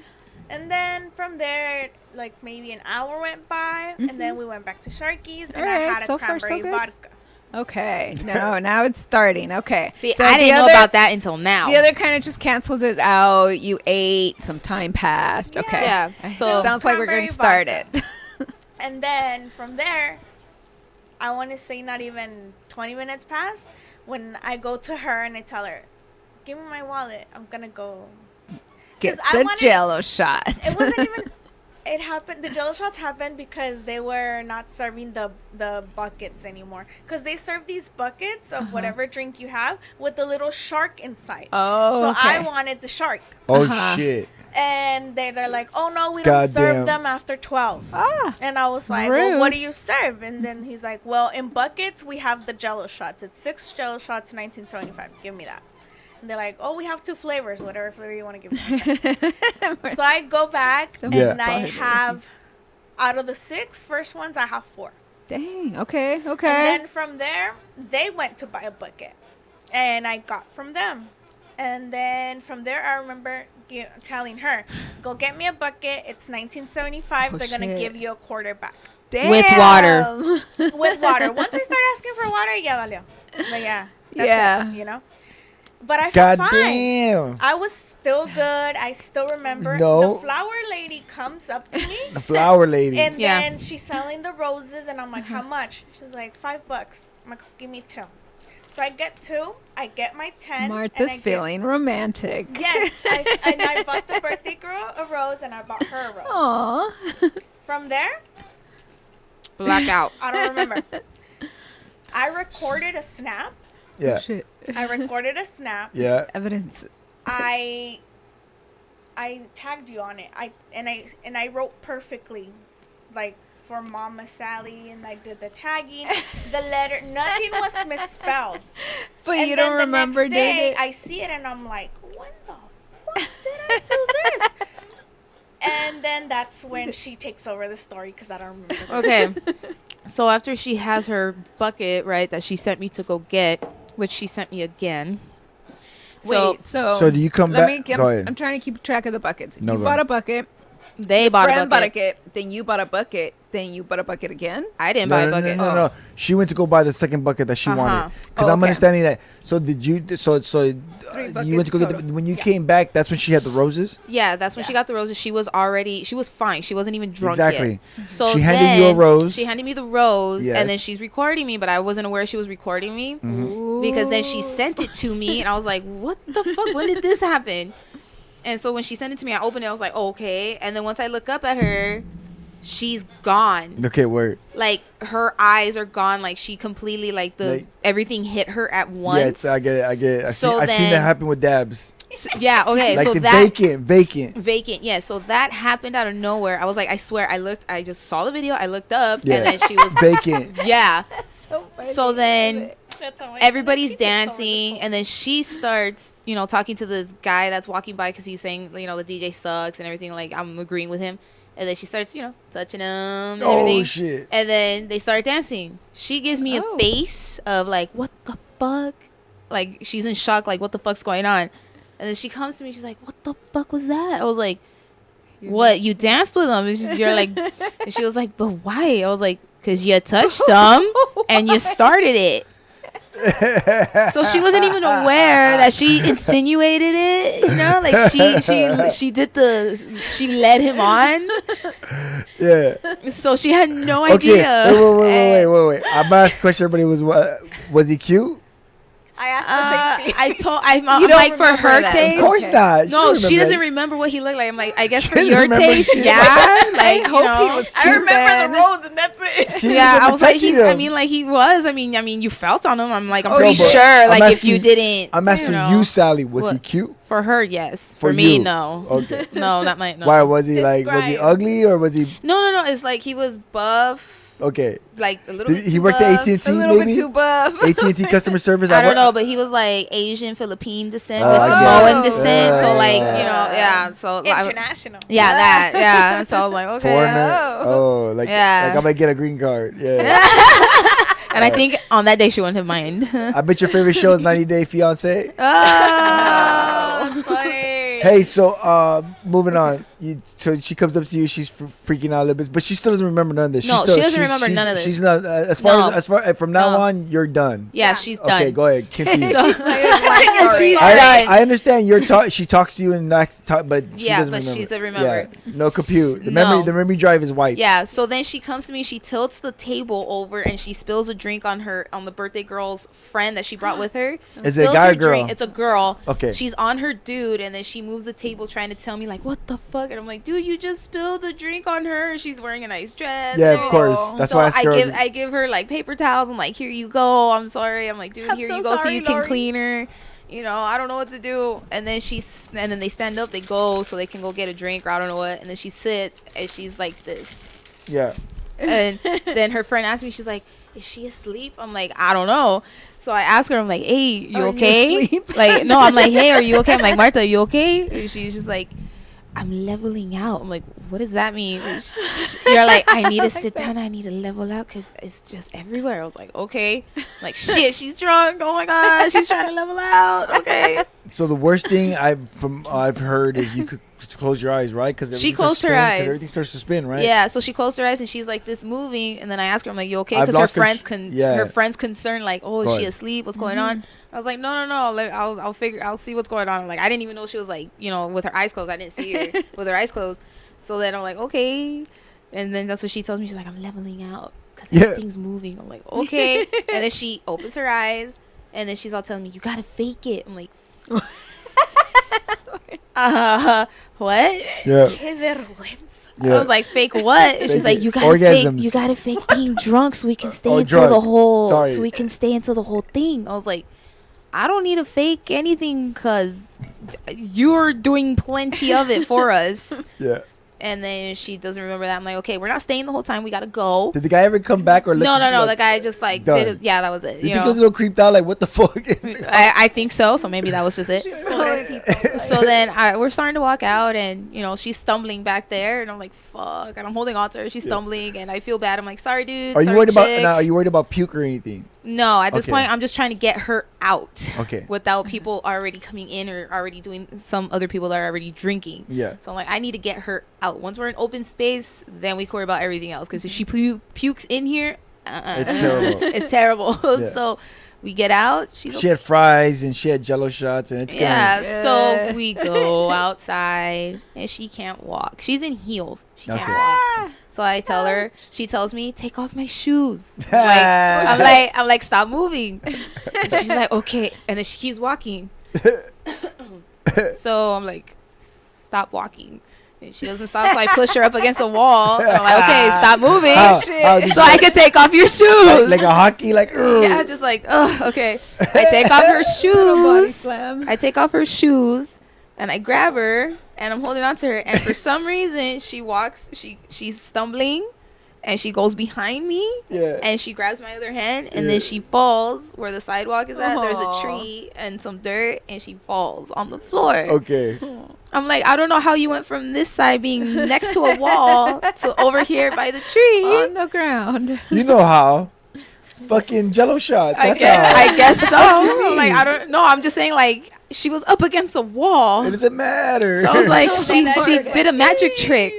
And then from there, like maybe an hour went by, and then we went back to Sharky's, and I Alright, had a so far, so cranberry good. vodka. Okay. No, now it's starting. Okay. See, So I the didn't know other- about that until now. The other kind of just cancels it out. You ate, some time passed. Okay. Yeah. So sounds like we're getting Cranberry started. And then from there, I want to say not even 20 minutes passed when I go to her and I tell her, "Give me my wallet. I'm gonna go." Get 'Cause I the wanted- Jello shot. It wasn't even. It happened. The Jello shots happened because they were not serving the buckets anymore. Because they serve these buckets of whatever drink you have with the little shark inside. Oh, so I okay. wanted the shark. Oh, shit. And they're like, "Oh no, we don't serve Goddamn. them after 12." Ah, and I was like, rude. "Well, what do you serve?" And then he's like, "Well, in buckets we have the Jello shots. It's 6 Jello shots, 1975. Give me that." And they're like, "Oh, we have 2 flavors, whatever flavor you want to give me." So I go back and Yeah. I have, out of the 6 first ones, I have 4. Dang. Okay. And Okay. then from there, they went to buy a bucket, and I got from them. And then from there, I remember telling her, "Go get me a bucket. It's 1975. Oh, They're gonna shit. give you a quarter back." Damn. With water. With water. Once I start asking for water, ya valió. But yeah. That's Yeah. it, you know. But I felt God fine. damn. I was still good. I still remember. No. The flower lady comes up to me. The flower lady. And Yeah. then she's selling the roses, and I'm like, "How much?" She's like, $5. I'm like, "Give me 2." So I get 2. I get my 10. and Martha's I get- feeling romantic. Yes. And I bought the birthday girl a rose, and I bought her a rose. Aw. From there, Blackout. I don't remember. I recorded a snap. Yeah. Shit. I recorded a snap. Yeah. Evidence. I tagged you on it. I wrote perfectly, like for Mama Sally, and I did the tagging, the letter. Nothing was misspelled. But And you then don't the remember next doing day, it? I see it and I'm like, when the fuck did I do this? And then that's when she takes over the story because I don't remember. this. Okay. So after she has her bucket, right, that she sent me to go get, which she sent me again. So Wait, so So do you come let back? me get, Go ahead. I'm trying to keep track of the buckets. No, You go bought ahead. a bucket. they bought a Friend bucket. bought a bucket. Then you bought a bucket. Then you bought a bucket again. I didn't buy a No, bucket. no, no. She went to go buy the second bucket that she Uh-huh. wanted. Because Oh, I'm okay. understanding that. So did you? So you went to go get buckets the. When you came back, that's when she had the roses. Yeah, that's when she got the roses. She was fine. She wasn't even drunk Exactly. yet. So She handed you a then rose. She handed me the rose, Yes. and then she's recording me, but I wasn't aware she was recording me Mm-hmm. because then she sent it to me, and I was like, "What the fuck? When did this happen?" And so when she sent it to me, I opened it. I was like, oh, "Okay." And then once I look up at her, she's gone. Okay, word. Like her eyes are gone. Like she completely Like- everything hit her at Yeah, once. I get it. I get it. So I've seen that then- happen with Dabs. Yeah. Okay. Like so the that vacant. vacant, yeah. So that happened out of nowhere. I was like, I swear, I just saw the video. I looked up, Yeah. and then she was Vacant. Yeah. So funny. So then That's how I- everybody's and then she takes over the dancing, and then she starts, talking to this guy that's walking by because he's saying, the DJ sucks and everything. Like I'm agreeing with him, And then she starts, touching them and Oh, everything. shit. And then they start dancing. She gives me a face of like, what the fuck? Like, she's in shock, like, what the fuck's going on? And then she comes to me, she's like, what the fuck was that? I was like, what? You danced with them? You're like, and she was like, but why? I was like, because you touched them and you started it. So she wasn't even aware that she insinuated it, like she led him on. Yeah. So she had no Okay. idea. Wait. I'm gonna ask a question. Everybody was he cute? I asked the same thing. I'm like, for her that. taste. Of course not. No, she doesn't remember remember what he looked like. I'm like, I guess for doesn't your remember taste, shit. yeah. Like, I hope he was cute. I remember then. the roads and that's it. She Yeah, remember I was like, touching him. he was. I mean, you felt on him. I'm like, I'm No, pretty but sure. I'm Like, if asking- you didn't, I'm asking you, Sally. Was he What? cute? For her, yes. For For me, you? no. Okay. No, not my. No. Why was he like? Was he Describe. ugly or was he? No. It's like he was buff, Okay. like a little bit He too worked at buff. AT&T A little maybe. bit too buff. AT&T customer service. I don't know, but he was like Asian, Philippine descent, Oh, with I get Samoan it. descent. So like, Yeah. yeah. So International. yeah, that, yeah. So I was like, okay. Foreigner. Oh, like Yeah. I'm gonna get a green card. Yeah. And I think on that day she wouldn't have mind. I bet your favorite show is 90 Day Fiance. Oh, that's funny. Hey, so moving on. So she comes up to you. She's freaking out a little bit, but she still doesn't remember none of this. No, She's still, she doesn't remember none of this. She's not as far from now on. You're done. Yeah, she's done. Okay, go ahead. Continue. So, she's I done. understand she talks to you and but she Yeah, doesn't but remember. she doesn't remember. Yeah, no compute. The No. memory drive is wiped. Yeah, so then she comes to me, she tilts the table over and she spills a drink on the birthday girl's friend that she brought with her. Is it a Spills guy her or girl? drink. It's a girl. Okay. She's on her dude and then she moves the table trying to tell me like, what the fuck? And I'm like, dude, you just spilled the drink on her. She's wearing a nice dress. Yeah, and of everything. course. That's So why I I give her like paper towels. I'm like, here you go. I'm sorry. I'm like, dude, I'm here so you go so sorry, you can Lori. clean her. I don't know what to do. And then and then they stand up, they go so they can go get a drink or I don't know what. And then she sits and she's like this. Yeah. And then her friend asked me, she's like, is she asleep? I'm like, I don't know. So I asked her, I'm like, hey, you Are you okay? asleep? Like, no, I'm like, hey, are you okay? I'm like, Martha, are you okay? And she's just like, I'm leveling out. I'm like, what does that mean? You're like, I need to sit down. I need to level out because it's just everywhere. I was like, okay. Like, shit, she's drunk. Oh my God, she's trying to level out. Okay. So the worst thing I've heard is you could close your eyes, right? Because She closed her eyes. Everything starts to spin, right? Yeah, so she closed her eyes and she's like this moving, and then I asked her, I'm like, you okay? I've Because her lost friends yeah. her friends concerned like, oh, Go is she ahead. asleep? What's going on? I was like, no, like, I'll see what's going on. Like, I didn't even know she was like, with her eyes closed. I didn't see her with her eyes closed. So then I'm like, okay, and then that's what she tells me. She's like, I'm leveling out because everything's moving. I'm like, okay, and then she opens her eyes, and then she's all telling me, you gotta fake it. I'm like. What? Yeah. Qué vergüenza. Yeah. I was like, fake what? And she's Fake like, it. you gotta Orgasms. fake being drunk so we can stay Oh, until the drunk. whole Sorry. so we can stay until the whole thing. I was like, I don't need to fake anything because you're doing plenty of it for us. Yeah. And then she doesn't remember that. I'm like, okay, we're not staying the whole time. We gotta go. Did the guy ever come back or No. like, The guy just like done? did it. Yeah, that was it. You think know? he was a little creeped out? Like, what the fuck? I think so. So maybe that was just it. So then we're starting to walk out, and she's stumbling back there, and I'm like, fuck, and I'm holding on to her. She's stumbling, and I feel bad. I'm like, sorry, dude. Are you sorry, worried about? chick. Now, are you worried about puke or anything? No, at this Okay. point, I'm just trying to get her out. Okay. Without people already coming in or already doing some other people that are already drinking. Yeah. So I'm like, I need to get her out. Once we're in open space, then we can worry about everything else. Because if she pukes in here, It's terrible. It's terrible. Yeah. So we get out. She had fries and she had Jello shots, and it's Yeah, gonna. so we go outside and she can't walk. She's in heels. She can't Okay. walk. So I tell her, she tells me, take off my shoes. I'm like, stop moving. And she's like, okay. And then she keeps walking. So I'm like, stop walking. And she doesn't stop, so I push her up against a wall. And I'm like, okay, stop moving. So I can take off your shoes. Like a hockey, like. Ugh. Yeah, just like, okay. I take off her shoes. I take off her shoes, and I grab her, and I'm holding on to her. And for some reason, she walks. She's stumbling, and she goes behind me. Yeah. And she grabs my other hand, and then she falls where the sidewalk is at. There's a tree and some dirt, and she falls on the floor. Okay. I'm like, I don't know how you went from this side being next to a wall to over here by the tree. On the ground. You know how? Fucking Jello shots. I That's guess, how. I guess so. What do you mean? Like, I don't know. I'm just saying, like, she was up against a wall. It doesn't matter. So I was like, she did a magic trick.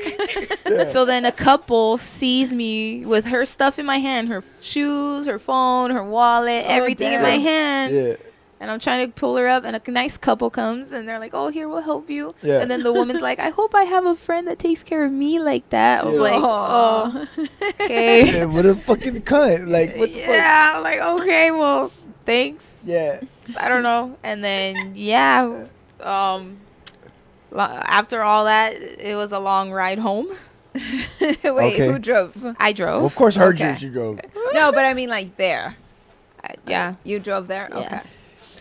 Yeah. So then a couple sees me with her stuff in my hand, her shoes, her phone, her wallet, everything in my hand. Yeah. And I'm trying to pull her up, and a nice couple comes, and they're like, "Oh, here, we'll help you." Yeah. And then the woman's like, "I hope I have a friend that takes care of me like that." I was Yeah. like, "Oh, okay." Yeah, what a fucking cunt. Like, what the fuck? Yeah, I'm like, okay, well, thanks. Yeah. I don't know. And then after all that, it was a long ride home. Wait, Okay. who drove? I drove. Well, of course, her Okay. she drove. No, but I mean like there. Yeah. You drove there? Yeah. Okay.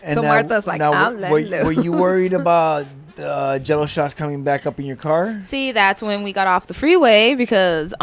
And So now- Martha's like, now, "I'll were, let were you worried about Jello shots coming back up in your car? See, that's when we got off the freeway because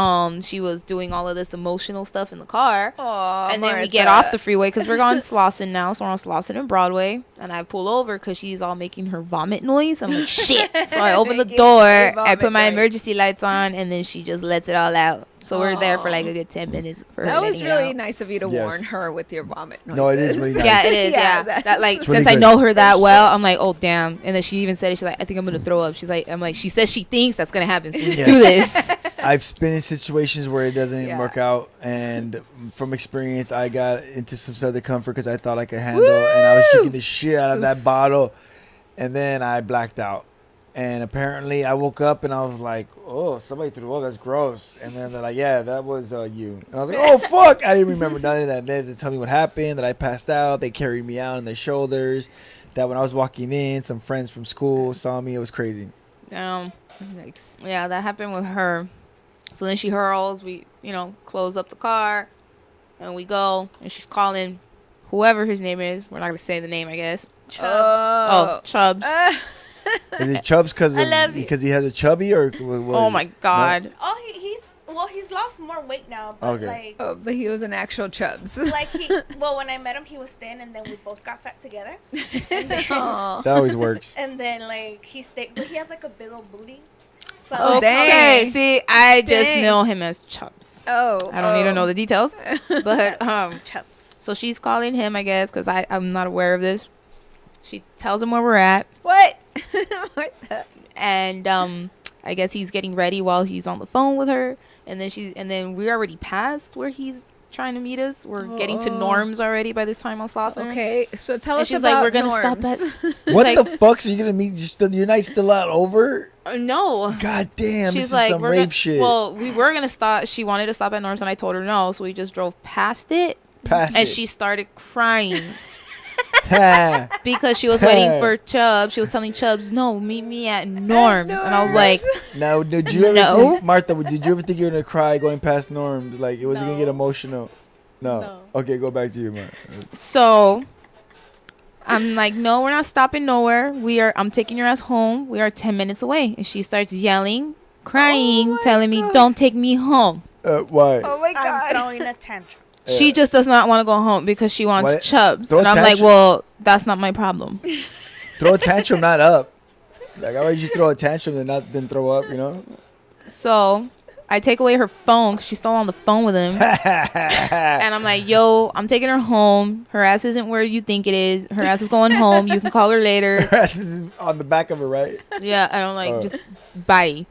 she was doing all of this emotional stuff in the car. Aw, And then we Martha. get off the freeway because we're on Slauson now. So we're on Slauson and Broadway. And I pull over because she's all making her vomit noise. I'm like, shit. So I open the Making door. a I vomit put my noise. emergency lights on. And then she just lets it all out. So we're there for like a good 10 minutes. For her That was letting it really out. nice of you to Yes. warn her with your vomit noises. No, it is really nice. Yeah, it is. Yeah, that's- that like It's really since I good. know her that well, I'm like, oh damn. And then she even said it. She's like, I think I'm gonna throw up. She's like, I'm like, she says she thinks that's gonna happen. So let's Yes. do this. I've been in situations where it doesn't Yeah. work out, and from experience, I got into some Southern Comfort because I thought I could handle, and I was drinking the shit out of that bottle, and then I blacked out. And apparently, I woke up and I was like, "Oh, somebody threw up. That's gross." And then they're like, "Yeah, that was you." And I was like, "Oh fuck!" I didn't remember none of that. They had to tell me what happened. That I passed out. They carried me out on their shoulders. That when I was walking in, some friends from school saw me. It was crazy. Yeah, that happened with her. So then she hurls. We, close up the car, and we go. And she's calling whoever his name is. We're not gonna say the name, I guess. Oh, Chubbs. Is it Chubbs because I love you. he has a chubby or? Oh my god. Oh, he's lost more weight now, but Okay. like Oh, but he was an actual Chubbs. like when I met him, he was thin, and then we both got fat together. And then, Aw. That always works. And then like he stayed, but he has like a big old booty. So Oh, dang. Okay, see, I just Dang. know him as Chubbs. Oh, I don't need to know the details. But Chubbs. so she's calling him, I guess, because I'm not aware of this. She tells him where we're at, What? What the? and I guess he's getting ready while he's on the phone with her, and then we're already past where he's trying to meet us. We're getting to Oh. Norms already by this time on Slauson. Okay, so tell And us she's about like, we're gonna norms. stop at. What like, the fuck? So you're gonna meet? Your night's still not over? No. God damn! She's this like, is some we're rave gonna, shit. Well, we were gonna stop. She wanted to stop at Norm's, and I told her no. So we just drove past it, Past and it. she started crying because she was waiting for Chubbs. She was telling Chubbs, "No, meet me at Norm's," and I was like, Now, did you ever No. think, Martha? Did you ever think you were gonna cry going past Norms? Like, it was gonna get emotional? No. Okay, go back to you, Martha. So I'm like, no, we're not stopping nowhere. I'm taking your ass home. We are 10 minutes away. And she starts yelling, crying, telling me, don't take me home. Why? Oh my I'm god. throwing a tantrum. She just does not want to go home because she wants What? Chubbs. Throw And a I'm like, tantrum. well, that's not my problem. Throw a tantrum, not up. Like, I'd rather you throw a tantrum than throw up. You know. So I take away her phone because she's still on the phone with him. And I'm like, yo, I'm taking her home. Her ass isn't where you think it is. Her ass is going home. You can call her later. Her ass is on the back of her, right? Yeah, and I'm like, Oh. just bye.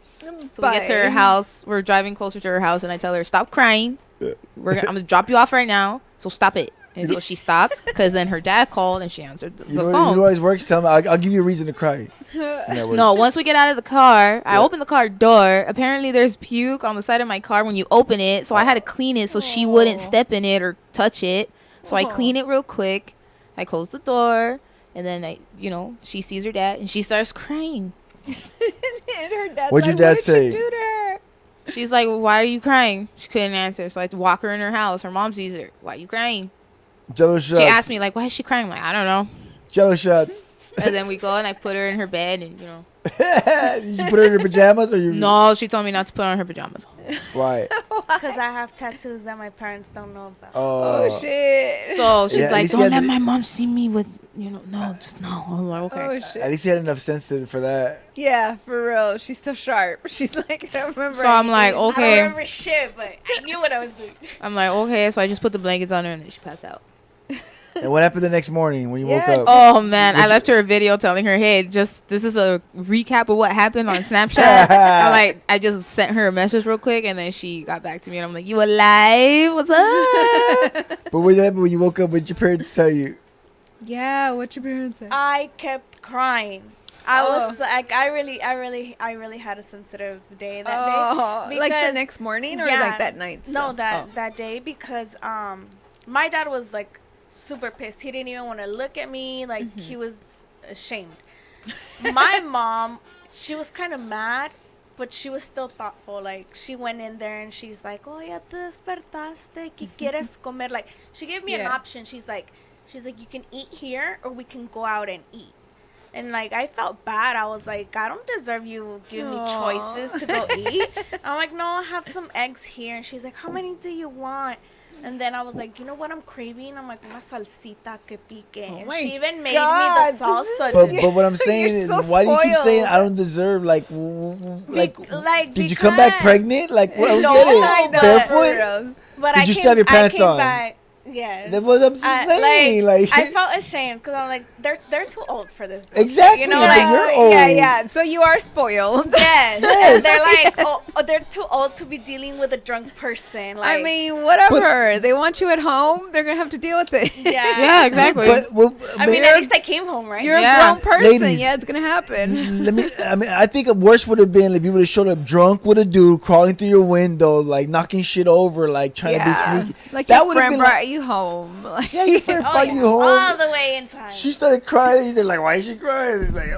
So we get to her Bye. house. We're driving closer to her house, and I tell her, stop crying. Yeah. I'm gonna drop you off right now. So stop it. And so she stopped because then her dad called and she answered the You know, phone. you know how it works. Tell me, I'll give you a reason to cry. And that works. No, once we get out of the car, I Yeah. open the car door. Apparently, there's puke on the side of my car when you open it. So I had to clean it so she wouldn't step in it or touch it. So I clean it real quick. I close the door. And then, she sees her dad and she starts crying. And her dad's What'd your like, dad what did say? you do to her? She's like, well, why are you crying? She couldn't answer. So I had to walk her in her house. Her mom sees her. Why are you crying? Jello shots. She asked me, like, why is she crying? I'm like, I don't know. Jello shots. And then we go and I put her in her bed and, Did you put her in her pajamas or you? No, she told me not to put on her pajamas. Why? Because I have tattoos that my parents don't know about. Oh shit. So she's Yeah, at like, least you don't had let the- my mom see me with, no, just no. I'm like, okay. Oh shit. At least you had enough sense for that. Yeah, for real. She's still sharp. She's like, I don't remember. So I'm like, anything. I okay. don't remember shit, but I knew what I was doing. I'm like, okay. So I just put the blankets on her and then she passed out. And what happened the next morning when you woke up? Oh man, I left her a video telling her, hey, this is a recap of what happened on Snapchat. I just sent her a message real quick and then she got back to me and I'm like, you alive? What's up? But what happened when you woke up? What did your parents tell you? Yeah, what your parents say? I kept crying. I was like, I really had a sensitive day that day. Like the next morning or like that night? No, stuff? that day because my dad was like super pissed. He didn't even want to look at me. Like he was ashamed. My mom, she was kind of mad, but she was still thoughtful. Like she went in there and she's like, "Oh, ya te despertaste, ¿qué quieres comer?" Like she gave me an option. She's like, you can eat here or we can go out and eat. And like I felt bad. I was like, I don't deserve you giving me choices to go eat. I'm like, no, I'll have some eggs here. And she's like, how many do you want? And then I was like, you know what I'm craving? I'm like, una salsita que pique. And she even made me the salsa. But what I'm saying is, why do you keep saying I don't deserve? Like, did you come back pregnant? Like, well, No, get it I know. barefoot? But Did you still have your pants on? Yes. That's what I'm saying. Like, I felt ashamed because I'm like, they're too old for this. Exactly, You know, but like, you're old. Yeah. So you are spoiled. Yes. Yes. And they're like, they're too old to be dealing with a drunk person. Like, I mean, whatever. They want you at home. They're gonna have to deal with it. Yeah, exactly. I mean, at least I came home, right? You're a grown person. Ladies, Yeah, it's gonna happen. I think worse would have been if you would have showed up drunk with a dude crawling through your window, like knocking shit over, like trying to be sneaky. Like that your would have friend been brought you home. Like, yeah, your friend brought you home. All the way in time. She started crying. They're like, why is she crying? It's like,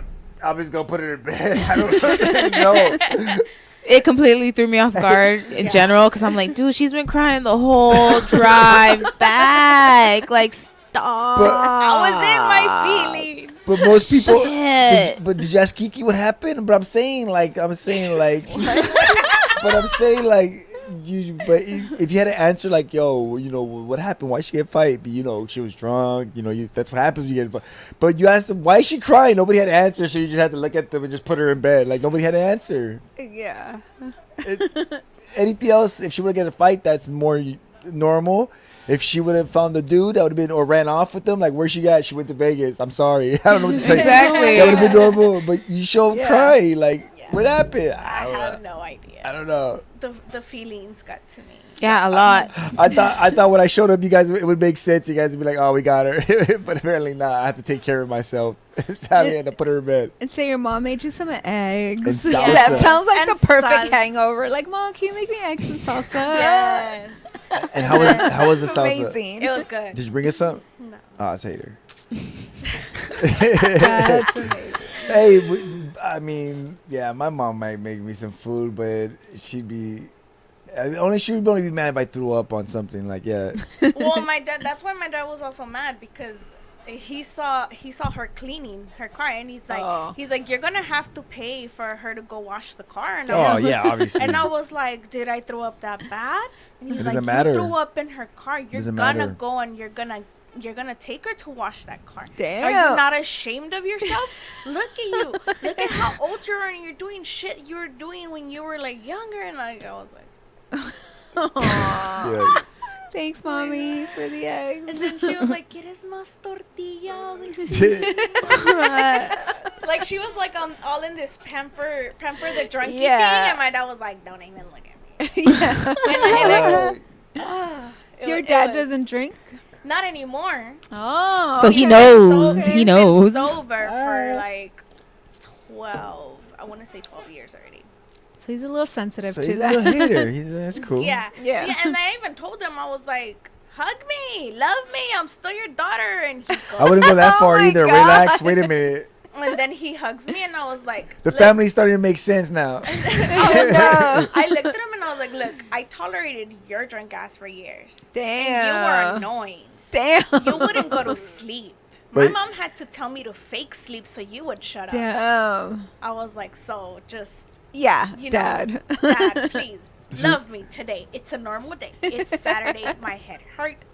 I'm just gonna put her in bed. I don't know. It completely threw me off guard in general because I'm like, dude, she's been crying the whole drive back. Like, stop. I was in my feelings. But most people. Shit. But did you ask Kiki what happened? But I'm saying like. But I'm saying like. But if you had to answer like, yo, what happened? Why she get fight? But she was drunk. That's what happens. You get fight. But you asked them, why is she crying? Nobody had to answer, so you just had to look at them and just put her in bed. Like nobody had to answer. Yeah. Anything else? If she would have get a fight, that's more normal. If she would have found the dude, that would have been, or ran off with them. Like, where's she at? She went to Vegas. I'm sorry. I don't know what to tell you. Exactly. That would have been normal. But you showed cry. Like, what happened? I have no idea. I don't know. The feelings got to me. Yeah, a lot. I thought when I showed up, you guys, it would make sense. You guys would be like, oh, we got her. But apparently not. I have to take care of myself. So I had to put her in bed. And say your mom made you some eggs. And salsa. That sounds like And the perfect salsa. hangover. Like, Mom, can you make me eggs and salsa? Yes. And how was the salsa? Amazing. It was good. Did you bring us some? No. Oh, I hate her. That's amazing. Hey, I mean, yeah, my mom might make me some food, but she would only be mad if I threw up on something. Like, yeah. Well, my dad. That's why my dad was also mad because he saw her cleaning her car, and he's like, you're gonna have to pay for her to go wash the car. And I was, yeah, obviously. And I was like, did I throw up that bad? And he's It like, doesn't you matter. threw up in her car. You're Doesn't gonna matter. go and you're gonna take her to wash that car. Damn. Are you not ashamed of yourself? Look at you. Look at how old you are, and you're doing shit you were doing when you were like younger. And I was like, Yeah. Thanks, Mommy, for the eggs. and then she was like, ¿Quieres más tortilla? Like she was like all in this pamper the drunkie thing, and my dad was like, don't even look at me. And Your dad doesn't drink? Not anymore. Oh. So he He's knows. been He knows. sober for like 12. I want to say 12 years already. So he's a little sensitive So to he's that. a little hater. That's cool. Yeah. Yeah. And I even told him, I was like, hug me, love me, I'm still your daughter. And he goes, I wouldn't go that far my either. God. Relax. Wait a minute. and then he hugs me, and I was like, The look. family's starting to make sense now. I looked at him and I was like, look, I tolerated your drunk ass for years. Damn. And you were annoying. Damn. You wouldn't go to sleep. My But- mom had to tell me to fake sleep so you would shut up. Damn. I was like, so just Yeah, you know, Dad. Dad, please love me today. It's a normal day. It's Saturday. My head hurts.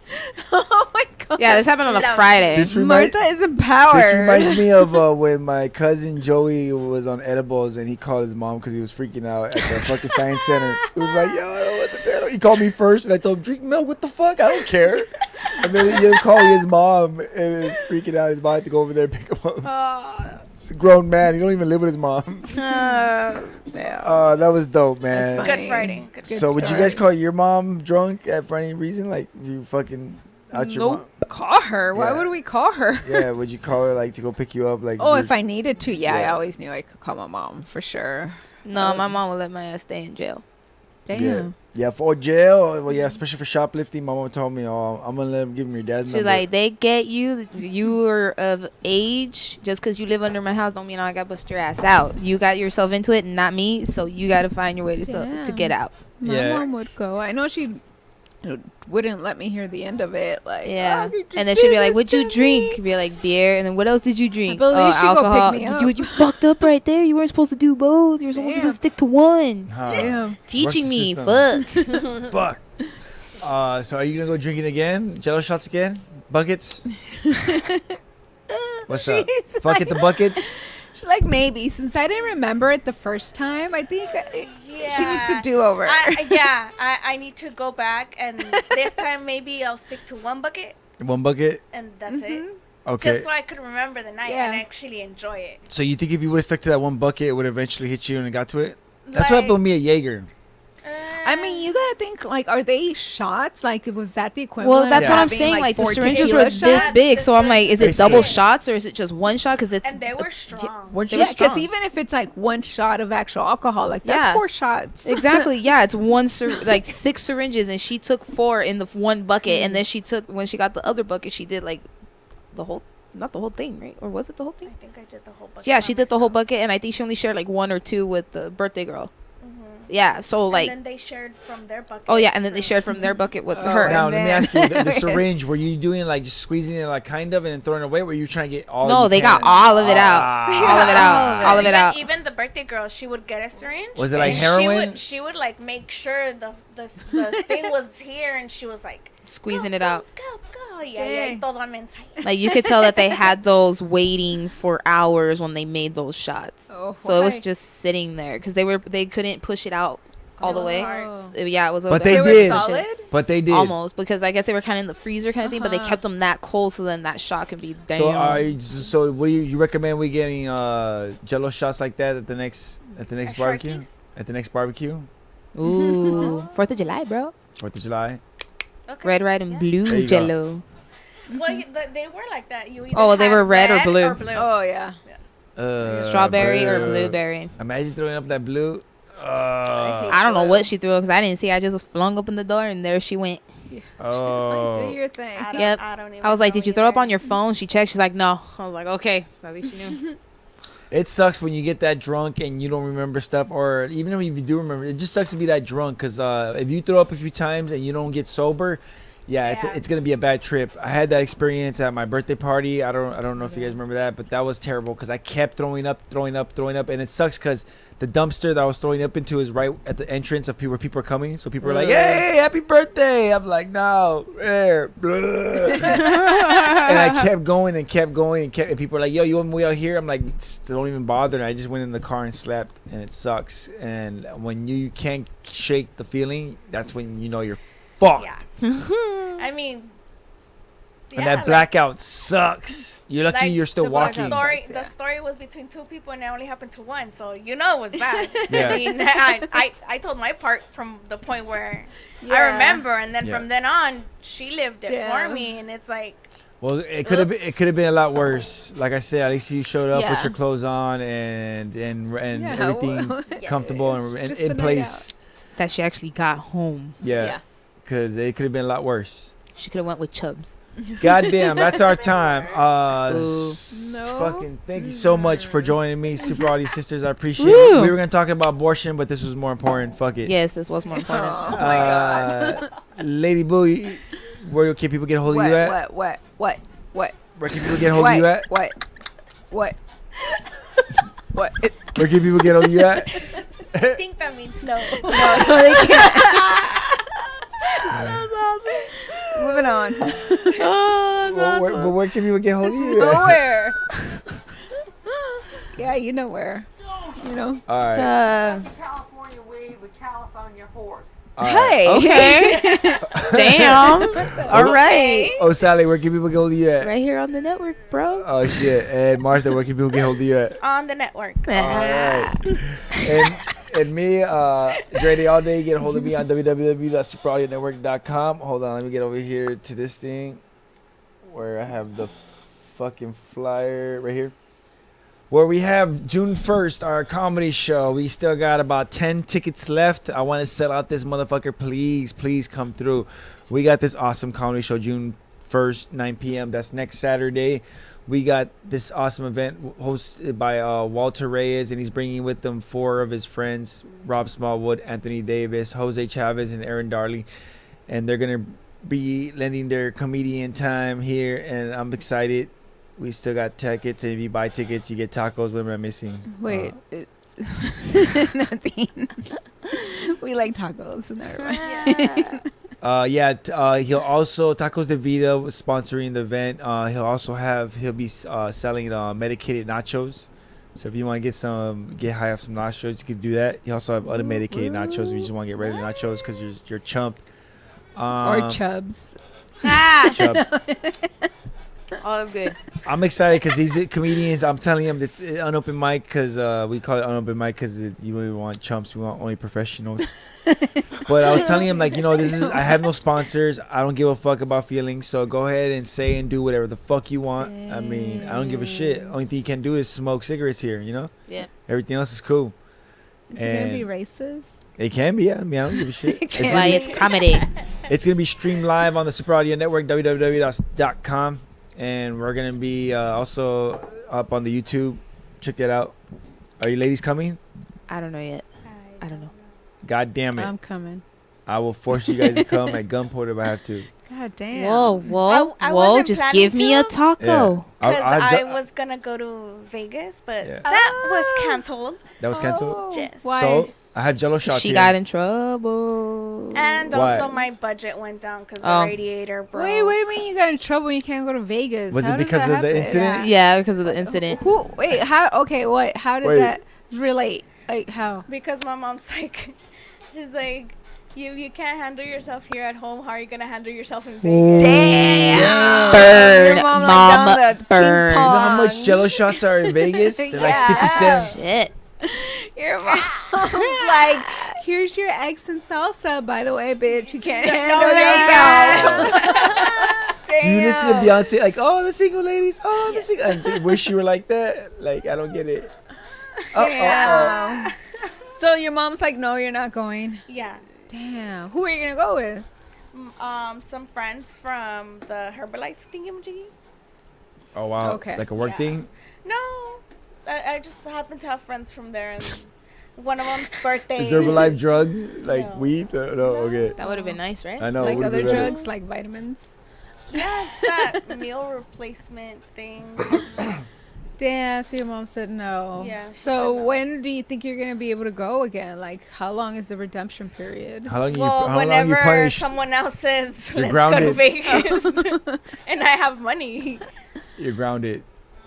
Oh my god. Yeah, this happened on a Love Friday. This reminds- Martha is in power. This reminds me of when my cousin Joey was on edibles and he called his mom because he was freaking out at the fucking science center. He was like, yo, I don't know what to do. He called me first and I told him, drink milk. What the fuck? I don't care. And then he called his mom and then freaking out. His mom had to go over there and pick him up. He's a grown man. He don't even live with his mom. That was dope, man. Good Friday. Good So would you story. guys call your mom drunk for any reason? Like if you fucking out your mom? Nope. Call her. Why Yeah. would we call her? Yeah, would you call her like to go pick you up? Like Oh, you're- if I needed to, yeah, I Yeah. always knew I could call my mom for sure. No, my mom would let my ass stay in jail. Damn. Yeah. Yeah, for jail. Well, yeah, especially for shoplifting. My mom told me, "Oh, I'm gonna let him give me your dad's She's number." like, they get you. You are of age. Just because you live under my house, don't mean I gotta bust your ass out. You got yourself into it, not me. So you gotta find your way to get out. My mom would go. I know she wouldn't let me hear the end of it. Like, Yeah, "How could you and then do she'd be like, this "What'd you to drink?" me?" Be like, "Beer." And then what else did you drink? believe she'd go pick alcohol. me up. You fucked up right there. You weren't supposed to do both. You're supposed to Damn. just stick to one. Huh. Damn. Teaching Work me. the Fuck. Fuck. So are you gonna go drinking again? Jello shots again? Buckets? What's up? She's Fuck it, the buckets. She's like, maybe. Since I didn't remember it the first time, I think she needs a do-over. I need to go back and this time maybe I'll stick to one bucket One bucket. and that's it. Okay. Just so I could remember the night Yeah. and actually enjoy it. So you think if you would have stuck to that one bucket, it would eventually hit you and it got to it? That's what Like- happened with me at Jaeger. I mean, you gotta think, like, are they shots? Like, was that the equivalent? Well, that's of what I'm having, saying. Like the 4 syringes tequila were this shots? big, so I'm like, is it Basically. double shots or is it just one shot? Because it's And they were strong. Weren't you Yeah, because strong? even if it's like one shot of actual alcohol, like that's Yeah. 4 shots. Exactly. Yeah, it's like 6 syringes, and she took 4 in the one bucket, and then she took when she got the other bucket, she did like the whole, not the whole thing, right? Or was it the whole thing? I think I did the whole bucket. Yeah, by she did the whole myself. bucket, and I think she only shared like 1 or 2 with the birthday girl. Yeah, so like, and then they shared from their bucket. oh yeah, and then they shared from their bucket with Oh, her. Now, And let me then- ask you, the syringe, were you doing like just squeezing it like kind of and then throwing it away? Or were you trying to get all No, you they got can? all of it out. Ah. All of it out. All of it even, out. Even the birthday girl, she would get a syringe. Was it like and heroin? She would like make sure the thing was here, and she was like Squeezing go, it out. Go, go, yeah, y todo mensaje. Like you could tell that they had those waiting for hours when they made those shots. Oh, So it was why? just sitting there because they couldn't push it out all the was way. hard. Yeah, it was. But a they bit- did. solid? But they did. Almost, because I guess they were kind of in the freezer kind of thing, but they kept them that cold, so then that shot can be damn. So what do you recommend we getting Jello shots like that at the next barbecue? Sharkies? At the next barbecue? Ooh, 4th of July, bro. 4th of July. Okay. Red, white, and There blue you go. Jello. Well, they were like that. You either Oh, they had were red or blue. Oh yeah. Strawberry or blue. blueberry. Imagine throwing up that blue. I don't know what she threw because I didn't see. I just flung open the door and there she went. Oh. Do your thing. Yep. I don't even I was like, know "Did you throw up either. on your phone?" She checked. She's like, "No." I was like, "Okay." So at least she knew. It sucks when you get that drunk and you don't remember stuff, or even if you do remember, it just sucks to be that drunk because if you throw up a few times and you don't get sober, yeah. It's gonna be a bad trip. I had that experience at my birthday party. I don't know if you guys remember that, but that was terrible because I kept throwing up, and it sucks because the dumpster that I was throwing up into is right at the entrance of where people are coming. So people are like, "Hey, happy birthday!" I'm like, "No, there." And I kept going and people are like, "Yo, you want me out here?" I'm like, "Don't even bother." And I just went in the car and slept, and it sucks. And when you can't shake the feeling, that's when you know you're fucked. I mean, And that blackout sucks. You're lucky you're still walking. The story was between 2 people and it only happened to 1, so you know it was bad. Yeah. I mean, I told my part from the point where I Yeah. remember, and then Yeah. from then on, she lived it for Damn. me, and it's like, Well, it could have been a lot worse. Like I said, at least you showed up with Yeah. your clothes on and Yeah, everything well, comfortable and just in a night place. That she actually got home. Yeah, because it could have been a lot worse. She could have went with Chubbs. Goddamn, that's our time. Ooh. Fucking thank you so much for joining me, Super Audio Sisters. I appreciate Woo. it. We were gonna talk about abortion, but this was more important. Fuck it. Yes, this was more important. Oh my god. Lady Boo, where can people get a hold of you at? What? Where can people get hold of you at? What? What? Where can people get hold of you at? I think that means no. No, they can't. That was awesome. Moving on. But where can people get hold of you at? Nowhere. Yeah, you know where. You know. All right. California weed with California horse. Hey. Okay. Damn. All right. Oh, Sally, where can people get hold of you at? Right here on the network, bro. Oh, shit. And Martha, where can people get hold of you at? On the network. All right. And me, Dre all day, get a hold of me on www.superaudionetwork.com. Hold on, let me get over here to this thing where I have the fucking flyer right here. Where we have June 1st, our comedy show. We still got about 10 tickets left. I want to sell out this motherfucker. Please come through. We got this awesome comedy show June 1st, 9 p.m. That's next Saturday. We got this awesome event hosted by Walter Reyes, and he's bringing with him 4 of his friends, Rob Smallwood, Anthony Davis, Jose Chavez, and Aaron Darley. And they're going to be lending their comedian time here, and I'm excited. We still got tickets, and if you buy tickets, you get tacos. What am I missing? Wait. Nothing. We like tacos. He'll also Tacos de Vida was sponsoring the event. He'll be selling medicated nachos. So if you want to get high off some nachos, you can do that. You also have unmedicated nachos if you just want to get regular nachos because you're chump. Or chubs. Chubs. Oh, that's good. I'm excited because these comedians, I'm telling them it's unopened mic because we call it unopened mic because you don't even want chumps. We want only professionals. But I was telling him, I have no sponsors. I don't give a fuck about feelings. So go ahead and say and do whatever the fuck you want. I mean, I don't give a shit. Only thing you can do is smoke cigarettes here, you know? Yeah. Everything else is cool. Is it going to be racist? It can be, yeah. I mean, I don't give a shit. That's why it's comedy. It's going to be streamed live on the Super Audio Network, www.com. And we're going to be also up on the YouTube. Check that out. Are you ladies coming? I don't know yet. I don't know. God damn it. I'm coming. I will force you guys to come at gunpoint if I have to. God damn. Whoa. I Whoa. wasn't Just planning give me a to. taco. Because I I was going to go to Vegas, but Yeah. that was canceled. That was canceled? Yes. So I have Jello shots She here. got in trouble. And Why? also my budget went down because the Oh. radiator broke. Wait, what do you mean you got in trouble? You can't go to Vegas. Was it How does because that of the happen? incident? Yeah, because of the incident. Wait, how? Okay, what? How does Wait. that relate? Like how? Because my mom's like, she's like, you can't handle yourself here at home. How are you gonna handle yourself in Vegas? Damn. Burn, Your mom, mom, like, down the burn. ping You know how much pong. Jello shots are in Vegas? They're like 50 cents. Shit. Your mom's like, here's your eggs and salsa, by the way, bitch. You can't handle yourself. Do you listen to Beyonce? Like, oh, the single ladies. Oh, the single. I wish you were like that. Like, I don't get it. Damn. So your mom's like, no, you're not going. Yeah. Damn. Who are you gonna go with? Some friends from the Herbalife thingamajiggy. Oh, wow. Okay. Like a work Yeah. thing? No, I just happen to have friends from there, and one of them's birthday. Is Herbalife drug? Like No. weed? No, okay. That would have been nice, right? I know. Like would've other been better. drugs, like vitamins. Yeah, it's that meal replacement thing. Damn. So your mom said no. Yeah, she So said no. when do you think you're gonna be able to go again? Like, how long is the redemption period? How long Well, how long you whenever punished? someone else says, You're let's grounded. go to Vegas, and I have money. You're grounded.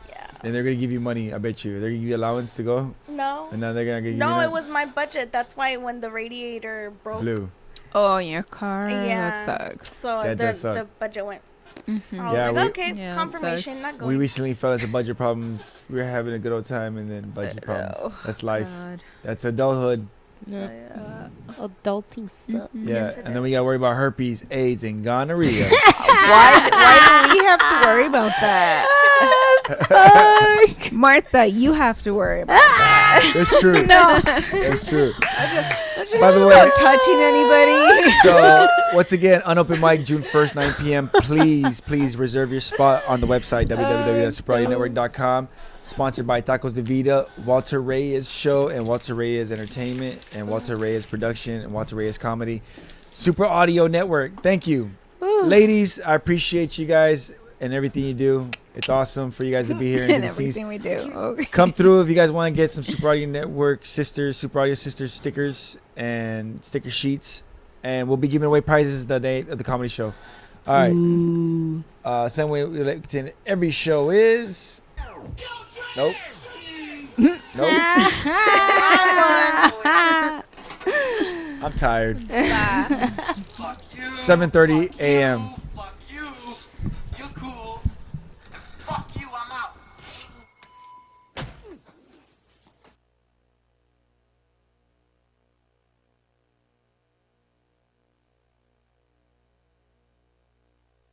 Yeah. And they're gonna give you money. I bet you. They're gonna give you allowance to go. No. And now they're gonna give you. No, it was my budget. That's why when the radiator broke. blue. Oh, in your car. Yeah. That sucks. So That does suck. the budget went. Mhm. I was Yeah, like, okay, Yeah, it confirmation, sucks. not We going. recently fell into budget problems. We were having a good old time, and then budget problems. That's life. God. That's adulthood. Adulting sucks. Yeah, and then we gotta worry about herpes, AIDS, and gonorrhea. Why do we have to worry about that? Martha, you have to worry about that. That's true. No. That's true. Don't you By the just way- start touching anybody? So once again, unopened mic, June 1st, 9 p.m. Please reserve your spot on the website www.superaudionetwork.com. Sponsored by Tacos de Vida, Walter Reyes Show, and Walter Reyes Entertainment, and Walter Reyes Production, and Walter Reyes Comedy. Super Audio Network. Thank you, ladies. I appreciate you guys. and everything you do. It's awesome for you guys to be here and, And do these things. everything we do. Okay. Come through if you guys want to get some Super Audio Network Super Audio Sisters stickers and sticker sheets. And we'll be giving away prizes the day of the comedy show. All right. Same way we like to end every show is. Nope. Nope. I'm tired. 7:30 a.m.